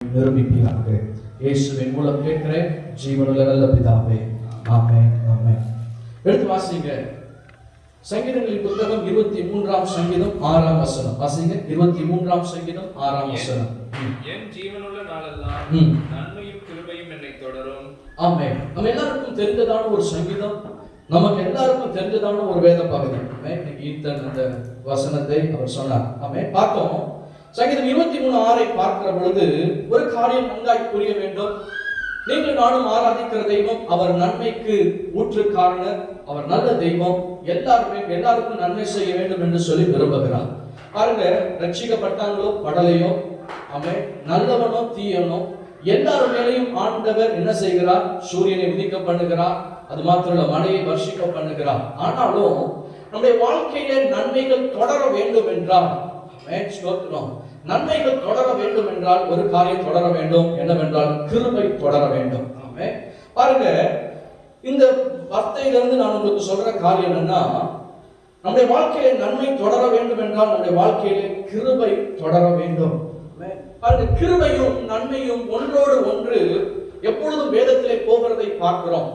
நிரூபிப்பீராக. இயேசுவின் மூலம் கேட்கிறேன் ஜீவனுள்ள நல்ல பிதாவே, ஆமென் ஆமென். எடுத்து வாசிங்க சங்கீதங்களின் புத்தகம் 23ஆம் சங்கீதம் 6ஆம் வசனம். வாசிங்க 23ஆம் சங்கீதம் 6ஆம் வசனம். என் ஜீவனுள்ள நாளெல்லாம் நன்மையும் கிருபையும் என்னை தொடரும். ஆமென். நம்ம எல்லாருக்கும் தெரிந்ததான ஒரு சங்கீதம், நமக்கு எல்லாருக்கும் தெரிஞ்சதான ஒரு வேத பகுதி. ஈத்தன் அந்த வசனத்தை அவர் சொன்னார். ஆமென். பார்த்தோம். சங்கீதம் 23:6 பார்க்கிற பொழுது ஒரு காரியம் நன்றாய் புரிய வேண்டும். நீங்கள் நானும் ஆராதிக்கிற தெய்வம் அவர் நன்மைக்கு ஊற்று காரணர், அவர் நல்ல தெய்வம், எல்லாருக்கும் நன்மை செய்ய வேண்டும் என்று சொல்லி விரும்புகிறார். பாருங்க, ரட்சிக்கப்பட்டாங்களோ படலையோ, அவன் நல்லவனோ தீயனோ, எல்லாரும் மேலையும் ஆண்டவர் என்ன செய்கிறார்? சூரியனை உதிக்க பண்ணுகிறார். அது மாத்திரமல்ல, மழையை வர்ஷிக்க பண்ணுகிறார். ஆனாலும் நம்முடைய வாழ்க்கையில நன்மைகள் தொடர வேண்டும் என்றால், நன்மைகள் தொடர வேண்டும் என்றால் ஒரு காரியம் தொடர வேண்டும். என்னவென்றால் கிருபை தொடர வேண்டும். பாருங்க, இந்த வார்த்தையிலிருந்து நான் உங்களுக்கு சொல்ற காரியம் என்னன்னா, நம்முடைய வாழ்க்கையில நன்மை தொடர வேண்டும் என்றால் நம்முடைய வாழ்க்கையில கிருபை தொடர வேண்டும். பாருங்க, கிருபையும் நன்மையும் ஒன்றோடு ஒன்று எப்பொழுதும் வேதத்திலே போகிறதை பார்க்கிறோம்.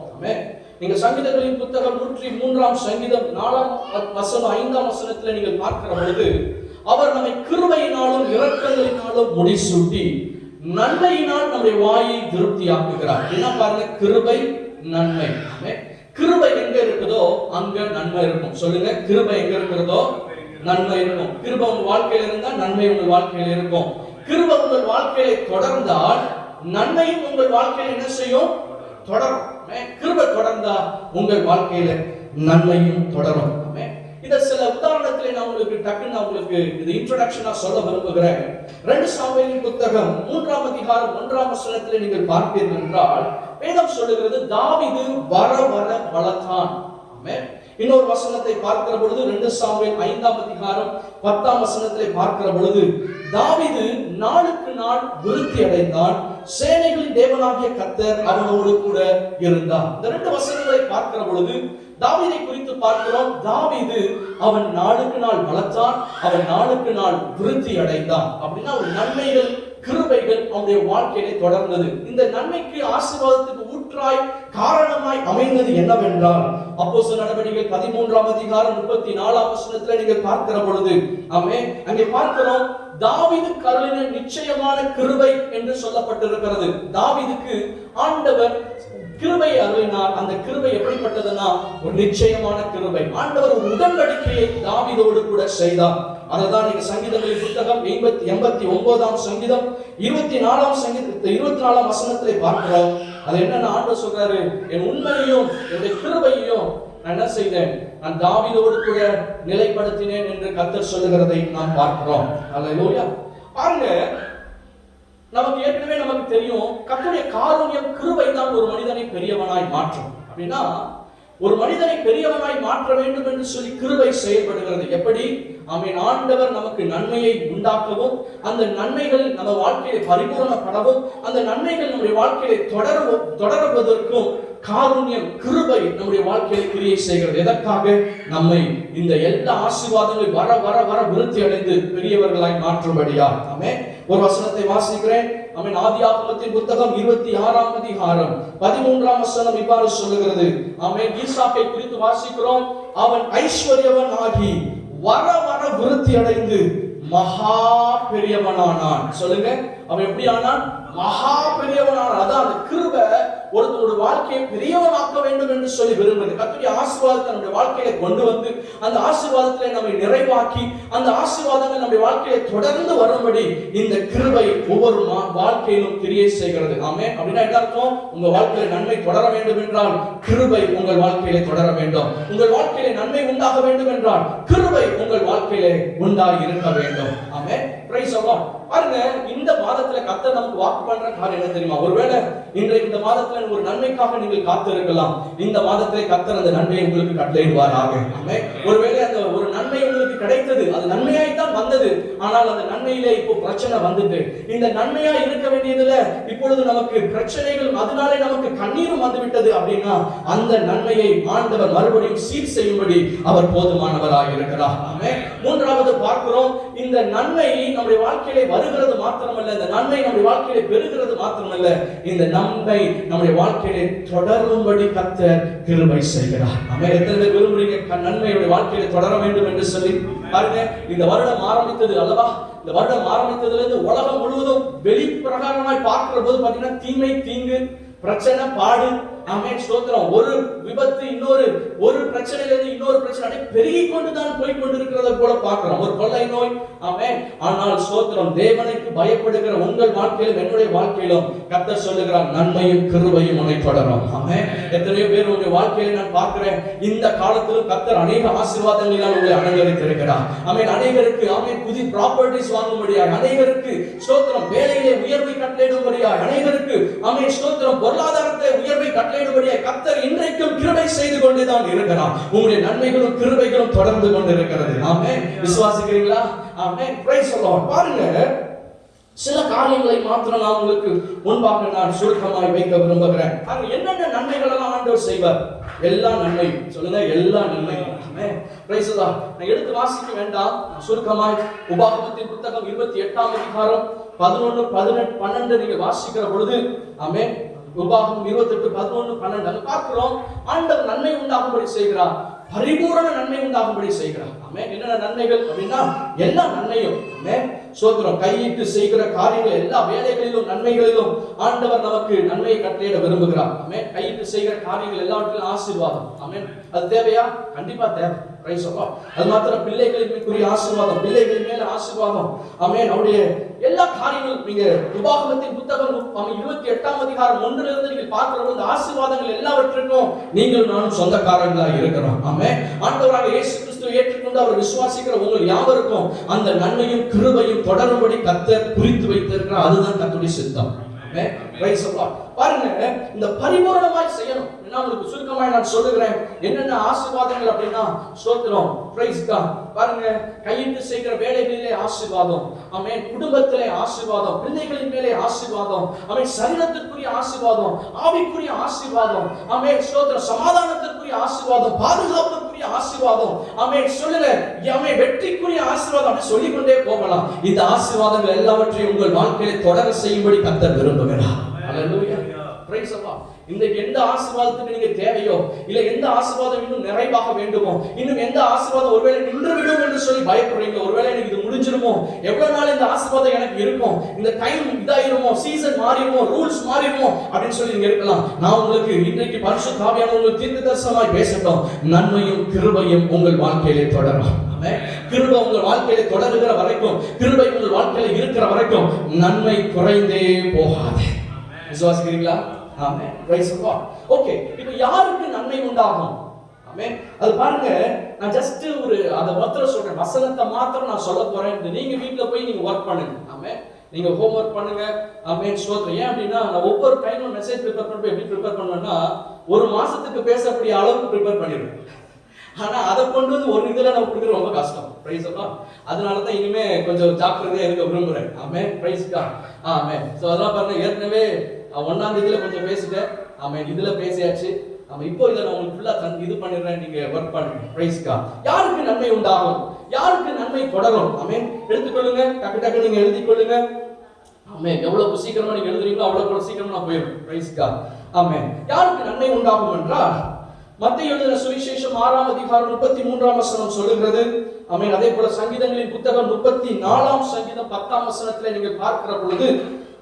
நீங்க சங்கீதங்களின் புத்தகம் 103ஆம் சங்கீதம் 4ஆம் வசனம் 5ஆம் வசனத்துல நீங்கள் பார்க்கிற பொழுது, அவர் நம்மை கிருபையினாலும் இரக்கங்களினாலும் முடிசூட்டி நன்மையினால் நம்முடைய வாயை திருப்தியாக்குகிறார். என்ன பாருங்க, கிருபை நன்மை. கிருபை எங்க இருக்குதோ அங்க நன்மை இருக்கும். சொல்லுங்க, கிருபை எங்க இருக்கிறதோ நன்மை இருக்கும். கிருபை உங்க வாழ்க்கையில இருந்தா நன்மை உங்கள் வாழ்க்கையில இருக்கும். கிருபை உங்கள் வாழ்க்கையில தொடர்ந்தால் நன்மையும் உங்கள் வாழ்க்கையில என்ன செய்யும்? தொடரும். கிருபை தொடர்ந்தா உங்கள் வாழ்க்கையில நன்மையும் தொடரும். இத சில உதாரணத்திலே நான் உங்களுக்கு இது இன்ட்ரோடக்ஷனா சொல்ல விரும்புகிறேன். 2 சாமுவேலின் புத்தகம் 3ஆம் அதிகாரம் 1ஆம் வசனத்திலே நீங்கள் பார்ப்பீர்கள் என்றால், வேதம் சொல்லுகிறது தாவீது வர வர வளர்ந்தான். இன்னொரு வசனத்தை பார்க்கிற பொழுது 2 சாமுவேல் 5ஆம் அதிகாரம் 10ஆம் வசனத்திலே பார்க்கிற பொழுது, தாவீது நாளுக்கு நாள் விருத்தி அடைந்தான், சேனைகளின் தேவனாகிய கர்த்தர் அவனோடு கூட இருந்தார். இந்த 2 வசனங்களை பார்க்கிற பொழுது தாவீதை குறித்து பார்க்கிறோம். தாவீது அவன் நாளுக்கு நாள் வளர்ந்தான், அவன் நாளுக்கு நாள் விருத்தி அடைந்தான். அப்படின்னா ஒரு நன்மைகள் கிருபைகள் அவனுடைய வாழ்க்கையிலே தொடர்ந்தது. இந்த நன்மைக்கு ஆசீர்வாதத்துக்கு ஊற்றாய் காரணமாய் அமைந்தது என்னவென்றால், அப்போஸ்தலர் நடவடிக்கைகள் 13ஆம் அதிகாரம் 34ஆம் வசனத்துல நீங்கள் பார்க்கிற பொழுது, அங்கே பார்க்கிறோம், தாவீதுக்கு அருளின நிச்சயமான கிருபை என்று சொல்லப்பட்டிருக்கிறது. தாவீதுக்கு ஆண்டவர் கிருபை அருளினார். அந்த கிருபை எப்படிப்பட்டதுன்னா ஒரு நிச்சயமான கிருபை. ஆண்டவர் ஒரு உடன்படிக்கையை தாவீதோடு கூட செய்தார். அததான் நீங்க சங்கீதங்களின் புத்தகம் 89ஆம் சங்கீதம் 24ஆம் வசனத்திலே பார்க்கிறோம். அது என்னன்னா, ஆண்டவர் சொல்றாரு, என் உண்மையையும் என்னுடைய கிருபையையும் நான் என்ன செய்தேன்? நான் தாவீதோடு கூட நிலைப்படுத்தினேன் என்று கர்த்தர் சொல்லுகிறதை நாம் பார்க்கிறோம். அல்லேலூயா. பாருங்க, நமக்கு ஏற்கனவே நமக்கு தெரியும், கர்த்தருடைய காருண்யம் கிருபை தான் ஒரு மனிதனை பெரியவனாய் மாற்றும். அப்படின்னா ஒரு மனிதனை பெரியவனாய் மாற்ற வேண்டும் என்று சொல்லி கிருபை செயல்படுகிறது. எப்படி? ஆண்டவர் நமக்கு நன்மையை உண்டாக்கவும், அந்த நன்மைகள் நம்ம வாழ்க்கையை பரிபூரணப்படவும், அந்த நன்மைகள் நம்முடைய வாழ்க்கையை தொடருவதற்கும் காருண்யம் கிருபை நம்முடைய வாழ்க்கையை கிரியை செய்கிறது. எதற்காக? நம்மை இந்த எல்லா ஆசீர்வாதங்களும் வர வர வர விருத்தி அடைந்து பெரியவர்களாய் மாற்றும்படியா. ஒரு வசனத்தை வாசிக்கிறேன். ஆதியாகமத்தின் புத்தகம் 26ஆம் அதிகாரம் 13ஆம் வசனம் இவ்வாறு சொல்லுகிறது. ஈசாக்கை குறித்து வாசிக்கிறோம். அவன் ஐஸ்வர்யவன் ஆகி வர வர விருத்தி அடைந்து மகா பெரியவனானான். சொல்லுங்க, அவன் எப்படி ஆனான்? மகா பெரியவனானான். அதான் அந்த கிருபை ஒருத்தரோட வாழ்க்கையை பெரியவனாக்க வேண்டும் என்று சொல்லி விரும்புகிறது. கர்த்தருடைய ஆசீர்வாதத்தை நம்முடைய வாழ்க்கையில கொண்டு வந்து அந்த ஆசீர்வாதத்திலே நம்மை நிறைவாக்கி அந்த ஆசீர்வாதங்கள் நம்முடைய வாழ்க்கையை தொடர்ந்து வரும்படி இந்த கிருபை ஒவ்வொரு வாழ்க்கையிலும் கிரியை செய்கிறது. அப்படின்னா என்ன அர்த்தம்? உங்க வாழ்க்கையில நன்மை தொடர வேண்டும் என்றால் கிருபை உங்கள் வாழ்க்கையில தொடர வேண்டும். உங்கள் வாழ்க்கையில நன்மை உண்டாக வேண்டும் என்றால் கிருபை உங்கள் வாழ்க்கையில உண்டாகி இருக்க வேண்டும். Praise the Lord. பாருங்க, இந்த மாதத்துல கர்த்தர் நமக்கு வாக்கு பண்ற காரியம் என்ன தெரியுமா? ஒருவேளை இன்றைக்கு இந்த மாதத்துல ஒரு நன்மைக்காக நீங்கள் காத்து இருக்கலாம். இந்த மாதத்திலே கர்த்தர் அந்த நன்மையை உங்களுக்கு கட்டளையிடுவாராக. ஒருவேளை அந்த ஒரு நன்மை உங்களுக்கு கிடைத்தது, அது நன்மையாய்த்தான் வந்தது. ஆனால் அந்த நன்மையிலே இப்போ பிரச்சனை வந்துட்டு, இந்த நன்மையா இருக்க வேண்டியதுல இப்பொழுது நமக்கு பிரச்சனைகள், அதனாலே நமக்கு கண்ணீரும் வந்து விட்டது அப்படின்னா அந்த நன்மையை ஆண்டவர் மறுபடியும் சீர் செய்யும்படி அவர் போதுமானவராக இருக்கிறார். ஆமென். மூன்றாவது பார்க்கிறோம், இந்த நன்மை நம்முடைய வாழ்க்கையிலே வருகிறது மாத்திரமல்ல, இந்த நன்மை நம்முடைய வாழ்க்கையிலே பெறுகிறது மாத்திரமல்ல, இந்த நன்மை நம்முடைய வாழ்க்கையிலே தொடரும்படி கர்த்தர் கிருபை செய்கிறார். ஆமென். எத்தனை பேர் விரும்புறீங்க நன்மையுடைய வாழ்க்கையிலே தொடர வேண்டும் என்று சொல்லி? பாருங்க, இந்த வருடம் ஆரம்பித்தது அல்லவா, இந்த வருடம் ஆரம்பித்ததுல இருந்து உலகம் முழுவதும் வெளிப்பிரகாரமாய் பார்க்கிற போது பாத்தீங்கன்னா தீமை, தீங்கு, பிரச்சனை, பாடு. ஆமென். ஸ்தோத்திரம். ஒரு விபத்து இன்னொரு, ஒரு பிரச்சனையிலிருந்து இன்னொரு பிரச்சனை பெருகி கொண்டுதான் போய் கொண்டிருக்கிறத போல பார்க்கிறோம். ஒரு கொள்ளை நோய். ஆமென். ஆனால் ஸ்தோத்திரம், தேவனுக்கு பயப்படுகிற உங்கள் வாழ்க்கையிலும் என்னுடைய வாழ்க்கையிலும் கர்த்தர் சொல்லுகிறார், நன்மையும் கிருபையும் உன்னை தொடரும். ஆமென். எத்தனையோ பேர் உங்களுடைய வாழ்க்கையில நான் பார்க்கிறேன், இந்த காலத்திலும் கர்த்தர் அநேக ஆசீர்வாதங்களால் உங்களை அலங்கரித்திருக்கிறார். ஆமென். அநேகருக்கு ஆமென் புதிய ப்ராப்பர்ட்டிஸ் வாங்கும்படியாக, அநேகருக்கு ஸ்தோத்திரம் வேலையிலே உயர்வை கட்டளையிடும்படியாக, அநேகருக்கு ஆமென் ஸ்தோத்திரம் பொருளாதாரத்தை உயர்வை கட்டளையிடும்படியாக கர்த்தர் இன்றைக்கும் கிருபை செய்து கொண்டுதான் இருக்கிறார். உங்களுடைய நன்மைகளும் கிருபைகளும் தொடர்ந்து கொண்டிருக்கிறது. ஆமென். விசுவாசிக்கிறீங்களா? ஆமென். Praise the Lord. பாருங்க, சில காரியங்களை மாத்திரம் நான் உங்களுக்கு முன்பாக நான் சுருக்கமாய் வைக்க விரும்புகிறேன். பாருங்க, என்னென்ன நன்மைகள் எல்லாம் ஆண்டவர் செய்வார்? எல்லா நன்மை. சொல்லுங்க, எல்லா நன்மை. ஆமென். Praise the Lord. நான் எடுத்து வாசிக்க வேண்டாம், சுருக்கமாய் உபாகமத்தின் புத்தகம் 28ஆம் அதிகாரம் 11, 18, 12 நீங்க வாசிக்கிற பொழுது, ஆமென், உபாகமம் 28, 11, 12 அங்க பார்க்கிறோம், ஆண்டவர் நன்மை உண்டாகும்படி செய்கிறார், பரிபூரண நன்மை உண்டாகும்படி செய்கிறார். ஆமென். என்னென்ன நன்மைகள் அப்படின்னா எல்லா நன்மையும். ஆமென். ஸ்தோத்திரம். கையிட்டு செய்கிற காரியங்கள், எல்லா வேலைகளிலும் நன்மைகளிலும் ஆண்டவர் நமக்கு நன்மையை கட்டளையிட விரும்புகிறார். ஆமென். கையிட்டு செய்கிற காரியங்கள் எல்லாவற்றிலும் ஆசீர்வாதம். ஆமென். அது தேவையா? கண்டிப்பா தேவை. Price the Lord. அது மாத்திரம் பிள்ளைகளுக்குரிய ஆசீர்வாதம், பிள்ளைகள் மேல ஆசீர்வாதம். ஆமென். அவருடைய எல்லா காரியங்களும் நீங்க உபாகமத்தின் புத்தகம் 28ஆம் அதிகாரம் 1 இருந்து நீங்க பார்க்கிற இந்த ஆசீர்வாதங்கள் எல்லாவற்றுக்கும் நீங்கள் நானும் சொந்தக்காரர்களாக இருக்கிறோம். ஆமென். ஆண்டவராக இயேசு கிறிஸ்துவை ஏற்றுக்கொண்டு அவர் விசுவாசிக்கிற உங்கள் யாவருக்கும் அந்த நன்மையும் கிருபையும் தொடரும்படி கர்த்தர் குறித்து வைத்திருக்கிறார். அதுதான் கர்த்தருடைய சித்தம். ஆமென். Praise the Lord. பாருங்க, இந்த பரிபூரணமாய் செய்யணும். நான் உங்களுக்கு சுருக்கமாய் நான் சொல்லுகிறேன் என்னென்ன ஆசீர்வாதங்கள் அப்படின்னா, ஸ்தோத்திரம், பிரைஸ் காட். பாருங்க, கையிட்டு செய்கிற வேலைகளிலே ஆசீர்வாதம். ஆமென். குடும்பத்திலே ஆசீர்வாதம், பிள்ளைகளின் மேலே ஆசீர்வாதம். ஆமென். சரீரத்திற்குரிய ஆசீர்வாதம், ஆவிக்குரிய ஆசீர்வாதம். ஆமென். ஸ்தோத்திரம். சமாதானத்திற்குரிய ஆசீர்வாதம், பாதுகாப்புக்குரிய ஆசீர்வாதம். ஆமென். சொல்லுங்க, ஆமென், வெற்றிக்குரிய ஆசீர்வாதம். அப்படி சொல்லிக் கொண்டே போகலாம். இந்த ஆசீர்வாதங்கள் எல்லாவற்றையும் உங்கள் வாழ்க்கையிலே தொடர செய்யும்படி கர்த்தர் விரும்புகிறார். ஹல்லேலூயா. Praise the Lord. இன்றைக்கு எந்த ஆசீர்வாதத்துக்கு நீங்க தேவையோ, இல்ல எந்த ஆசீர்வாதம் இன்னும் நிறைவாக வேண்டுமோ, இன்னும் எந்த ஆசீர்வாதம் ஒருவேளை நின்று விடும் என்று சொல்லி பயப்படுறீங்க, ஒருவேளை எனக்கு இது முடிஞ்சிருமோ, எவ்வளவு நாள் இந்த ஆசீர்வாதம் எனக்கு இருக்கும், இந்த டைம் இதாயிருமோ, சீசன் மாறிடுமோ, ரூல்ஸ் மாறிடுமோ அப்படின்னு சொல்லி நீங்க இருக்கலாம். நான் உங்களுக்கு இன்றைக்கு பரிசுத்த ஆவியானவர் உங்களுக்கு தீர்க்கதரிசனமாய் பேசட்டும், நன்மையும் கிருபையும் உங்கள் வாழ்க்கையிலே தொடரும். கிருபை உங்கள் வாழ்க்கையிலே தொடருகிற வரைக்கும், கிருபை உங்கள் வாழ்க்கையில இருக்கிற வரைக்கும் நன்மை குறைந்தே போகாது. விசுவாசிக்கிறீங்களா? Amen. Praise the Lord. Okay, இப்போ யாருக்கு நன்மை உண்டாகும்? ஆமென். அது பாருங்க, நான் ஜஸ்ட் ஒரு அத மாத்திரம் சொல்றேன், வசனத்தை மாத்திரம் நான் சொல்ல போறேன். நீங்க வீட்ல போய் நீங்க வொர்க் பண்ணுங்க. ஆமென். நீங்க ஹோம் ஒர்க் பண்ணுங்க. ஆமென். ஸ்தோத்திரம். ஏன் அப்படின்னா, நான் ஒவ்வொரு டைமும் மெசேஜ் ப்ரிப்பேர் பண்ணும்போது எப்படி ப்ரிப்பேர் பண்ணுவேன்னா, ஒரு மாசத்துக்கு பேசக்கூடிய அளவுக்கு ப்ரிப்பேர் பண்ணிடுவேன். ஆனா அதை கொண்டு வந்து ஒரு இதுல நான் கொடுக்குறது ரொம்ப கஷ்டம். Praise the Lord. அதனால தான் இனிமே கொஞ்சம் ஜாக்கிரதையா இருக்க விரும்புறேன். Amen. Praise God. Amen. So அதெல்லாம் பாருங்க, ஏற்கனவே 1ஆம் தேதியில கொஞ்சம் பேசிட்டேன். ஆமென். இதுல பேசியாச்சு. இப்போ இத நான் உங்களுக்கு ஃபுல்லா இது பண்ணிடுறேன், நீங்க வொர்க் பண்ணுங்க. Praise God. யாருக்கு நன்மை உண்டாகும்? யாருக்கு நன்மை தொடரும்? ஆமென். எடுத்துக்கொள்ளுங்க, டக்கு டக்கு நீங்க எழுதிக் கொள்ளுங்க. ஆமென். எவ்வளவு சீக்கிரமா நீங்க எழுதுறீங்களோ அவ்வளவு சீக்கிரமா நான் போயிடும். Praise God. ஆமென். யாருக்கு நன்மை உண்டாகும் என்றால், மத்தேயு எழுதின சுவிசேஷம் 6ஆம் அதிகாரம் 33ஆம் வசனம் சொல்லுகிறது. ஆமென். அதே போல சங்கீதங்களின் புத்தகம் 34ஆம் சங்கீதம் 10ஆம் வசனத்திலே நீங்கள் பார்க்கிற பொழுது,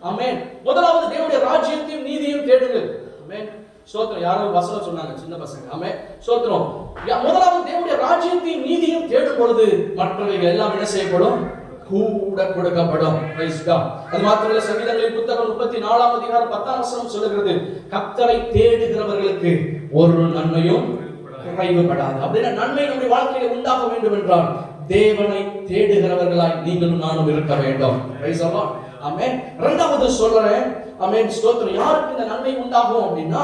ஆமென், முதலாவது தேவனுடைய ராஜ்யத்தையும் நீதியையும் தேடுங்கள். ஆமென். ஸ்தோத்திரம். யாரோ வசனம் சொன்னாங்க, சின்ன பசங்க. ஆமென். ஸ்தோத்திரம். முதலாவது தேவனுடைய ராஜ்யத்தையும் நீதியையும் தேடும் பொழுது மற்றவைகள் எல்லாம் என்ன செய்யப்படும்? கூட கொடுக்கப்படும். Praise God. அது மாத்திரமல்ல, சங்கீதங்களின் புத்தகம் 34ஆம் அதிகாரம் 10ஆம் வசனம் சொல்லுகிறது, கர்த்தரை தேடுகிறவர்களுக்கு ஒரு நன்மையும் குறைவுபடாது. அப்படின்னா நன்மை நம்முடைய வாழ்க்கையில உண்டாக வேண்டும் என்றால் தேவனை தேடுகிறவர்களாய் நீங்களும் நானும் இருக்க வேண்டும். Praise the Lord. ஆமென். இரண்டாவது சொல்றேன். ஆமென். ஸ்தோத்திரம். யாருக்கு இந்த நன்மை உண்டாகும் அப்படின்னா,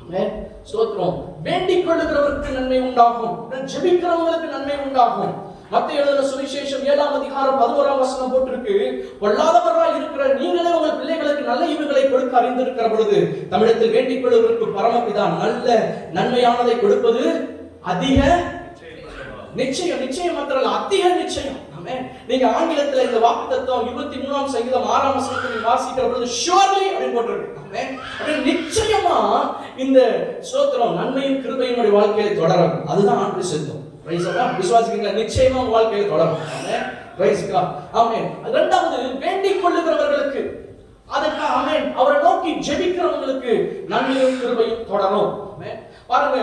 ஆமென், ஸ்தோத்திரம், வேண்டிக் கொள்ளுகிறவருக்கு நன்மை உண்டாகும், ஜெபிக்கிறவங்களுக்கு நன்மை உண்டாகும். மத்தேயு எழுதின சுவிசேஷம் 7ஆம் அதிகாரம் 11ஆம் வசனம் போட்டிருக்கு, பொல்லாதவர்களாய் இருக்கிற நீங்களே உங்கள் பிள்ளைகளுக்கு நல்ல ஈவுகளை கொடுக்க அறிந்திருக்கிற பொழுது தமிழத்தில் வேண்டிக் கொள்வதற்கு பரமபிதா நல்ல நன்மையானதை கொடுப்பது அதிக நிச்சயம். நிச்சயம் மாத்திரம் அதிக நிச்சயம். ஆமென். நீங்க ஆங்கிலத்துல இந்த வாக்குத்தத்தம் 23ஆம் சங்கீதம் 6ஆம் வசனத்தை வாசிக்கிற பொழுது surely அப்படி போட்டிருக்கு. ஆமென். அப்படி நிச்சயமா இந்த ஸ்தோத்திரம் நன்மையும் கிருபையும் உங்களுடைய வாழ்க்கையில தொடரும். அதுதான் ஆண்டு சித்தம். பிரைஸ் அல்லாஹ். விசுவாசிக்கிறீங்களா? நிச்சயமா உங்க வாழ்க்கையில தொடரும். ஆமென். Praise God. ஆமென். இரண்டாவது, வேண்டிக் கொள்ளுகிறவர்களுக்கு, அதுக்கு ஆமென், அவரை நோக்கி ஜெபிக்கிறவங்களுக்கு நன்மையும் கிருபையும் தொடரும். ஆமென். பாருங்க,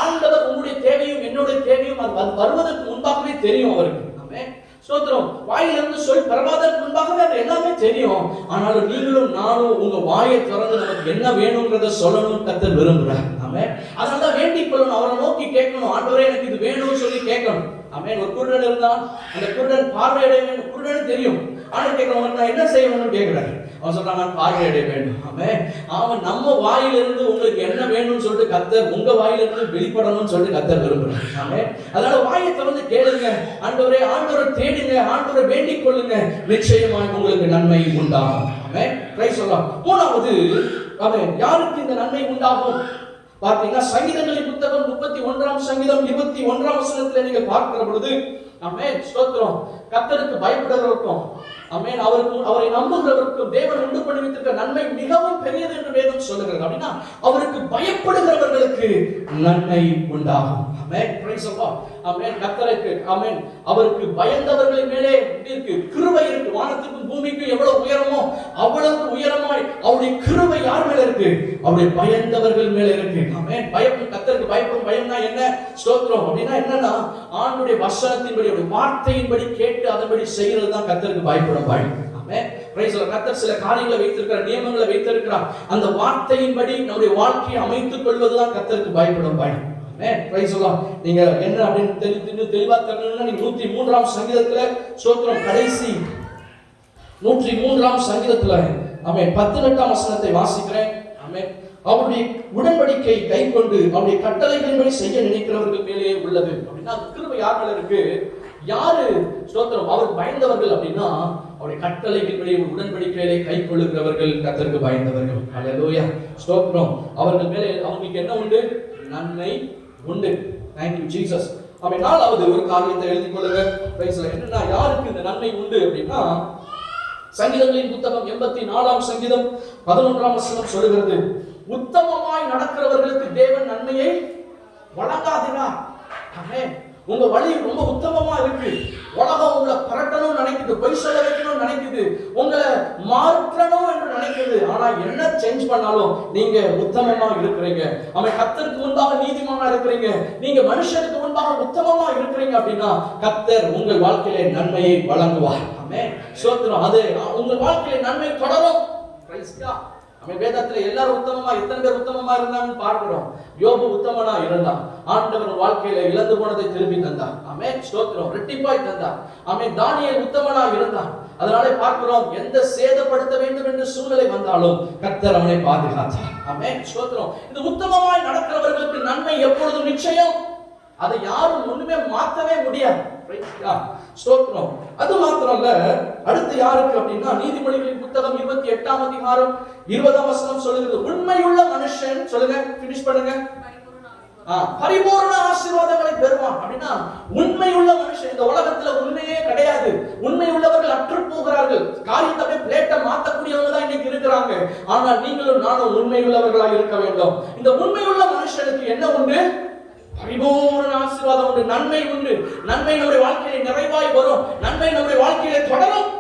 ஆண்டவர் உங்களுடைய தேவையும் என்னுடைய தேவையும் அது வருவதற்கு முன்பாகவே தெரியும் அவருக்கு. ஆமென். ஸ்தோத்திரம். வாயிலிருந்து சொல் பெறவாதற்கு முன்பாகவே அது எல்லாமே தெரியும். ஆனாலும் நீங்களும் நானும் உங்க வாயை திறந்து நமக்கு என்ன வேணும்ன்றத சொல்லணும் கர்த்தர் விரும்புறார். ஆமென். அதனால வேண்டிக் கொள்ளணும், அவரை நோக்கி கேட்கணும். ஆண்டவரே எனக்கு இது வேணும்னு சொல்லி கேட்கணும். ஆமென். ஒரு குருடன் இருந்தான், அந்த குருடன் பார்வையடைய வேண்டும். குருடன் தெரியும். ஆண்டவர் கேட்கிறவங்க நான் என்ன செய்யணும்னு கேட்கிறாரு. அவன் சொல்றான் நான் பார்வையடைய வேண்டும். ஆமென். அவன் நம்ம வாயிலிருந்து உங்களுக்கு என்ன வேணும்னு சொல்லிட்டு கர்த்தர் உங்க வாயிலிருந்து வெளிப்படணும்னு சொல்லிட்டு கர்த்தர் விரும்புறார். ஆமென். அதனால வாயை திறந்து கேளுங்க. ஆண்டவரே, ஆண்டவரை தேடுங்க, ஆண்டவரை வேண்டிக் கொள்ளுங்க, நிச்சயமாய் உங்களுக்கு நன்மை உண்டாகும். ஆமென். பிரைஸ் அல்லாஹ். மூணாவது, ஆமென், யாருக்கு இந்த நன்மை உண்டாகும் பார்த்தீங்கன்னா சங்கீதங்களின் புத்தகம் 31ஆம் சங்கீதம் 21ஆம் வசனத்துல நீங்க பார்க்கிற பொழுது, ஆமென், ஸ்தோத்திரம், கர்த்தருக்கு பயப்படுகிறவருக்கும், ஆமென், அவரை நம்புகிறவருக்கும் தேவன் உண்டு பண்ணி வைத்திருக்கிற நன்மை மிகவும் பெரியது என்று வேதம் சொல்லுகிறது. அப்படின்னா அவருக்கு பயப்படுகிறவர்களுக்கு நன்மை உண்டாகும். ஆமென். பிரைஸ் அல்லாஹ். ஆமென். கர்த்தருக்கு, ஆமென், அவருக்கு பயந்தவர்களின் மேலே இருக்கு கிருபை இருக்கு. வானத்துக்கும் பூமிக்கும் எவ்வளவு உயரமோ அவ்வளவு உயரமாய் அவருடைய கிருபை யார் மேல இருக்கு? அவருடைய பயந்தவர்கள் மேல இருக்கு. ஆமென். பயம், கர்த்தருக்கு பயப்படும். பயம்னா என்ன? ஸ்தோத்திரம். அப்படின்னா என்னன்னா ஆண்டுடைய வசனத்தின்படி, அவருடைய வார்த்தையின்படி கேட்டு அதன்படி செய்கிறது தான் கர்த்தருக்கு பயப்படும் பயம். ஆமென். Praise the Lord. கர்த்தர் சில காரியங்களை வைத்திருக்கிறார், நியமங்களை வைத்திருக்கிறார். அந்த வார்த்தையின்படி நம்முடைய வாழ்க்கையை அமைத்துக் கொள்வதுதான் கர்த்தருக்கு பயப்படும் பயம். ஆமென். Praise the Lord. நீங்க என்ன அப்படின்னு தெளிவா தெரிஞ்சுக்கணும்னா நீங்க 103ஆம் சங்கீதத்துல ஸ்தோத்திரம் கடைசி 103ஆம் சங்கீதத்துல ஆமென் 18ஆம் வசனத்தை வாசிக்கிறேன். ஆமென். அவருடைய உடன்படிக்கை கைக்கொண்டு அவருடைய கட்டளைகளின்படி செய்ய நினைக்கிறவர்கள் மேலே உள்ளது. அப்படின்னா கிருபை யார் மேல இருக்கு? யாரு ஸ்தோத்திரம் அவருக்கு பயந்தவர்கள் அப்படின்னா அவருடைய கட்டளைகளின்படி உடன்படிக்கையிலே கை கொள்ளுகிறவர்கள் கர்த்தருக்கு பயந்தவர்கள். ஹல்லேலூயா. ஸ்தோத்திரம். அவர்கள் மேலே அவங்களுக்கு என்ன உண்டு? நன்மை உண்டு. Thank you Jesus. ஆமென். நாலாவது ஒரு காரியத்தை எழுதிக் கொள்ளுங்க. Price the Lord. என்னன்னா யாருக்கு இந்த நன்மை உண்டு அப்படின்னா சங்கீதங்களின் புத்தகம் 84ஆம் சங்கீதம் 11ஆம் வசனம் சொல்லுகிறது, உத்தமமாய் நடக்கிறவர்களுக்கு தேவன் நன்மையை வழங்காதினார். ஆமென். உங்க வழி ரொம்ப உத்தமமா இருக்கு, உலகம் உங்களை பரட்டணும் நினைக்குது, பொய் சொல்ல வைக்கணும் நினைக்குது, உங்களை மாற்றணும் என்று நினைக்குது. ஆனா என்ன சேஞ்ச் பண்ணாலும் நீங்க உத்தமமா இருக்கிறீங்க. அவன் கர்த்தருக்கு முன்பாக நீதிமானா இருக்கிறீங்க, நீங்க மனுஷருக்கு முன்பாக உத்தமமா இருக்கிறீங்க அப்படின்னா கர்த்தர் உங்கள் வாழ்க்கையிலே நன்மையை வழங்குவார். ஆமென். ஸ்தோத்திரம். அது உங்கள் வாழ்க்கையிலே நன்மை தொடரும். Praise God. அவன் வேதத்துல எல்லாரும் உத்தமமா, எத்தனை பேர் உத்தமமா இருந்தாங்கன்னு பார்க்கிறோம். யோபு உத்தமனா இருந்தான். ஆண்டவர் வாழ்க்கையில இழந்து போனதை திருப்பி தந்தார். ஆமென். ஸ்தோத்திரம். ரெட்டிப்பாய் தந்தார். ஆமென். தானியேல் உத்தமனா இருந்தான். அதனாலே பார்க்கிறோம் எந்த சேதப்படுத்த வேண்டும் என்று சூழ்நிலை வந்தாலும் கர்த்தர் அவனை பாதுகாத்தார். ஆமென். ஸ்தோத்திரம். இந்த உத்தமமாய் நடக்கிறவர்களுக்கு நன்மை எப்பொழுதும் நிச்சயம். அதை யாரும் ஒண்ணுமே மாற்றவே முடியாது. ஸ்தோத்திரம். அது மாத்திரம் இல்ல, அடுத்து யாருக்கு அப்படின்னா நீதிமொழிகளின் புத்தகம் 28ஆம் அதிகாரம் 20ஆம் வசனம் சொல்லுகிறது, உண்மையுள்ள மனுஷன், சொல்லுங்க, ஃபினிஷ் பண்ணுங்க, பரிபூர்ண ஆசீர்வாதங்களை பெறுவான். அப்படின்னா உண்மையுள்ள மனுஷன், இந்த உலகத்துல உண்மையே கிடையாது, உண்மை உள்ளவர்கள் அற்று போகிறார்கள். காரியத்தை பிளேட்டை மாத்தக்கூடியவங்க தான் இன்னைக்கு இருக்கிறாங்க. ஆனால் நீங்களும் நானும் உண்மை உள்ளவர்களாக இருக்க வேண்டும். இந்த உண்மையுள்ள மனுஷனுக்கு என்ன உண்டு? பரிபூர்ண ஆசீர்வாதம் உண்டு, நன்மை உண்டு. நன்மை நம்முடைய வாழ்க்கையில நிறைவாய் வரும், நன்மை நம்முடைய வாழ்க்கையில தொடரும்.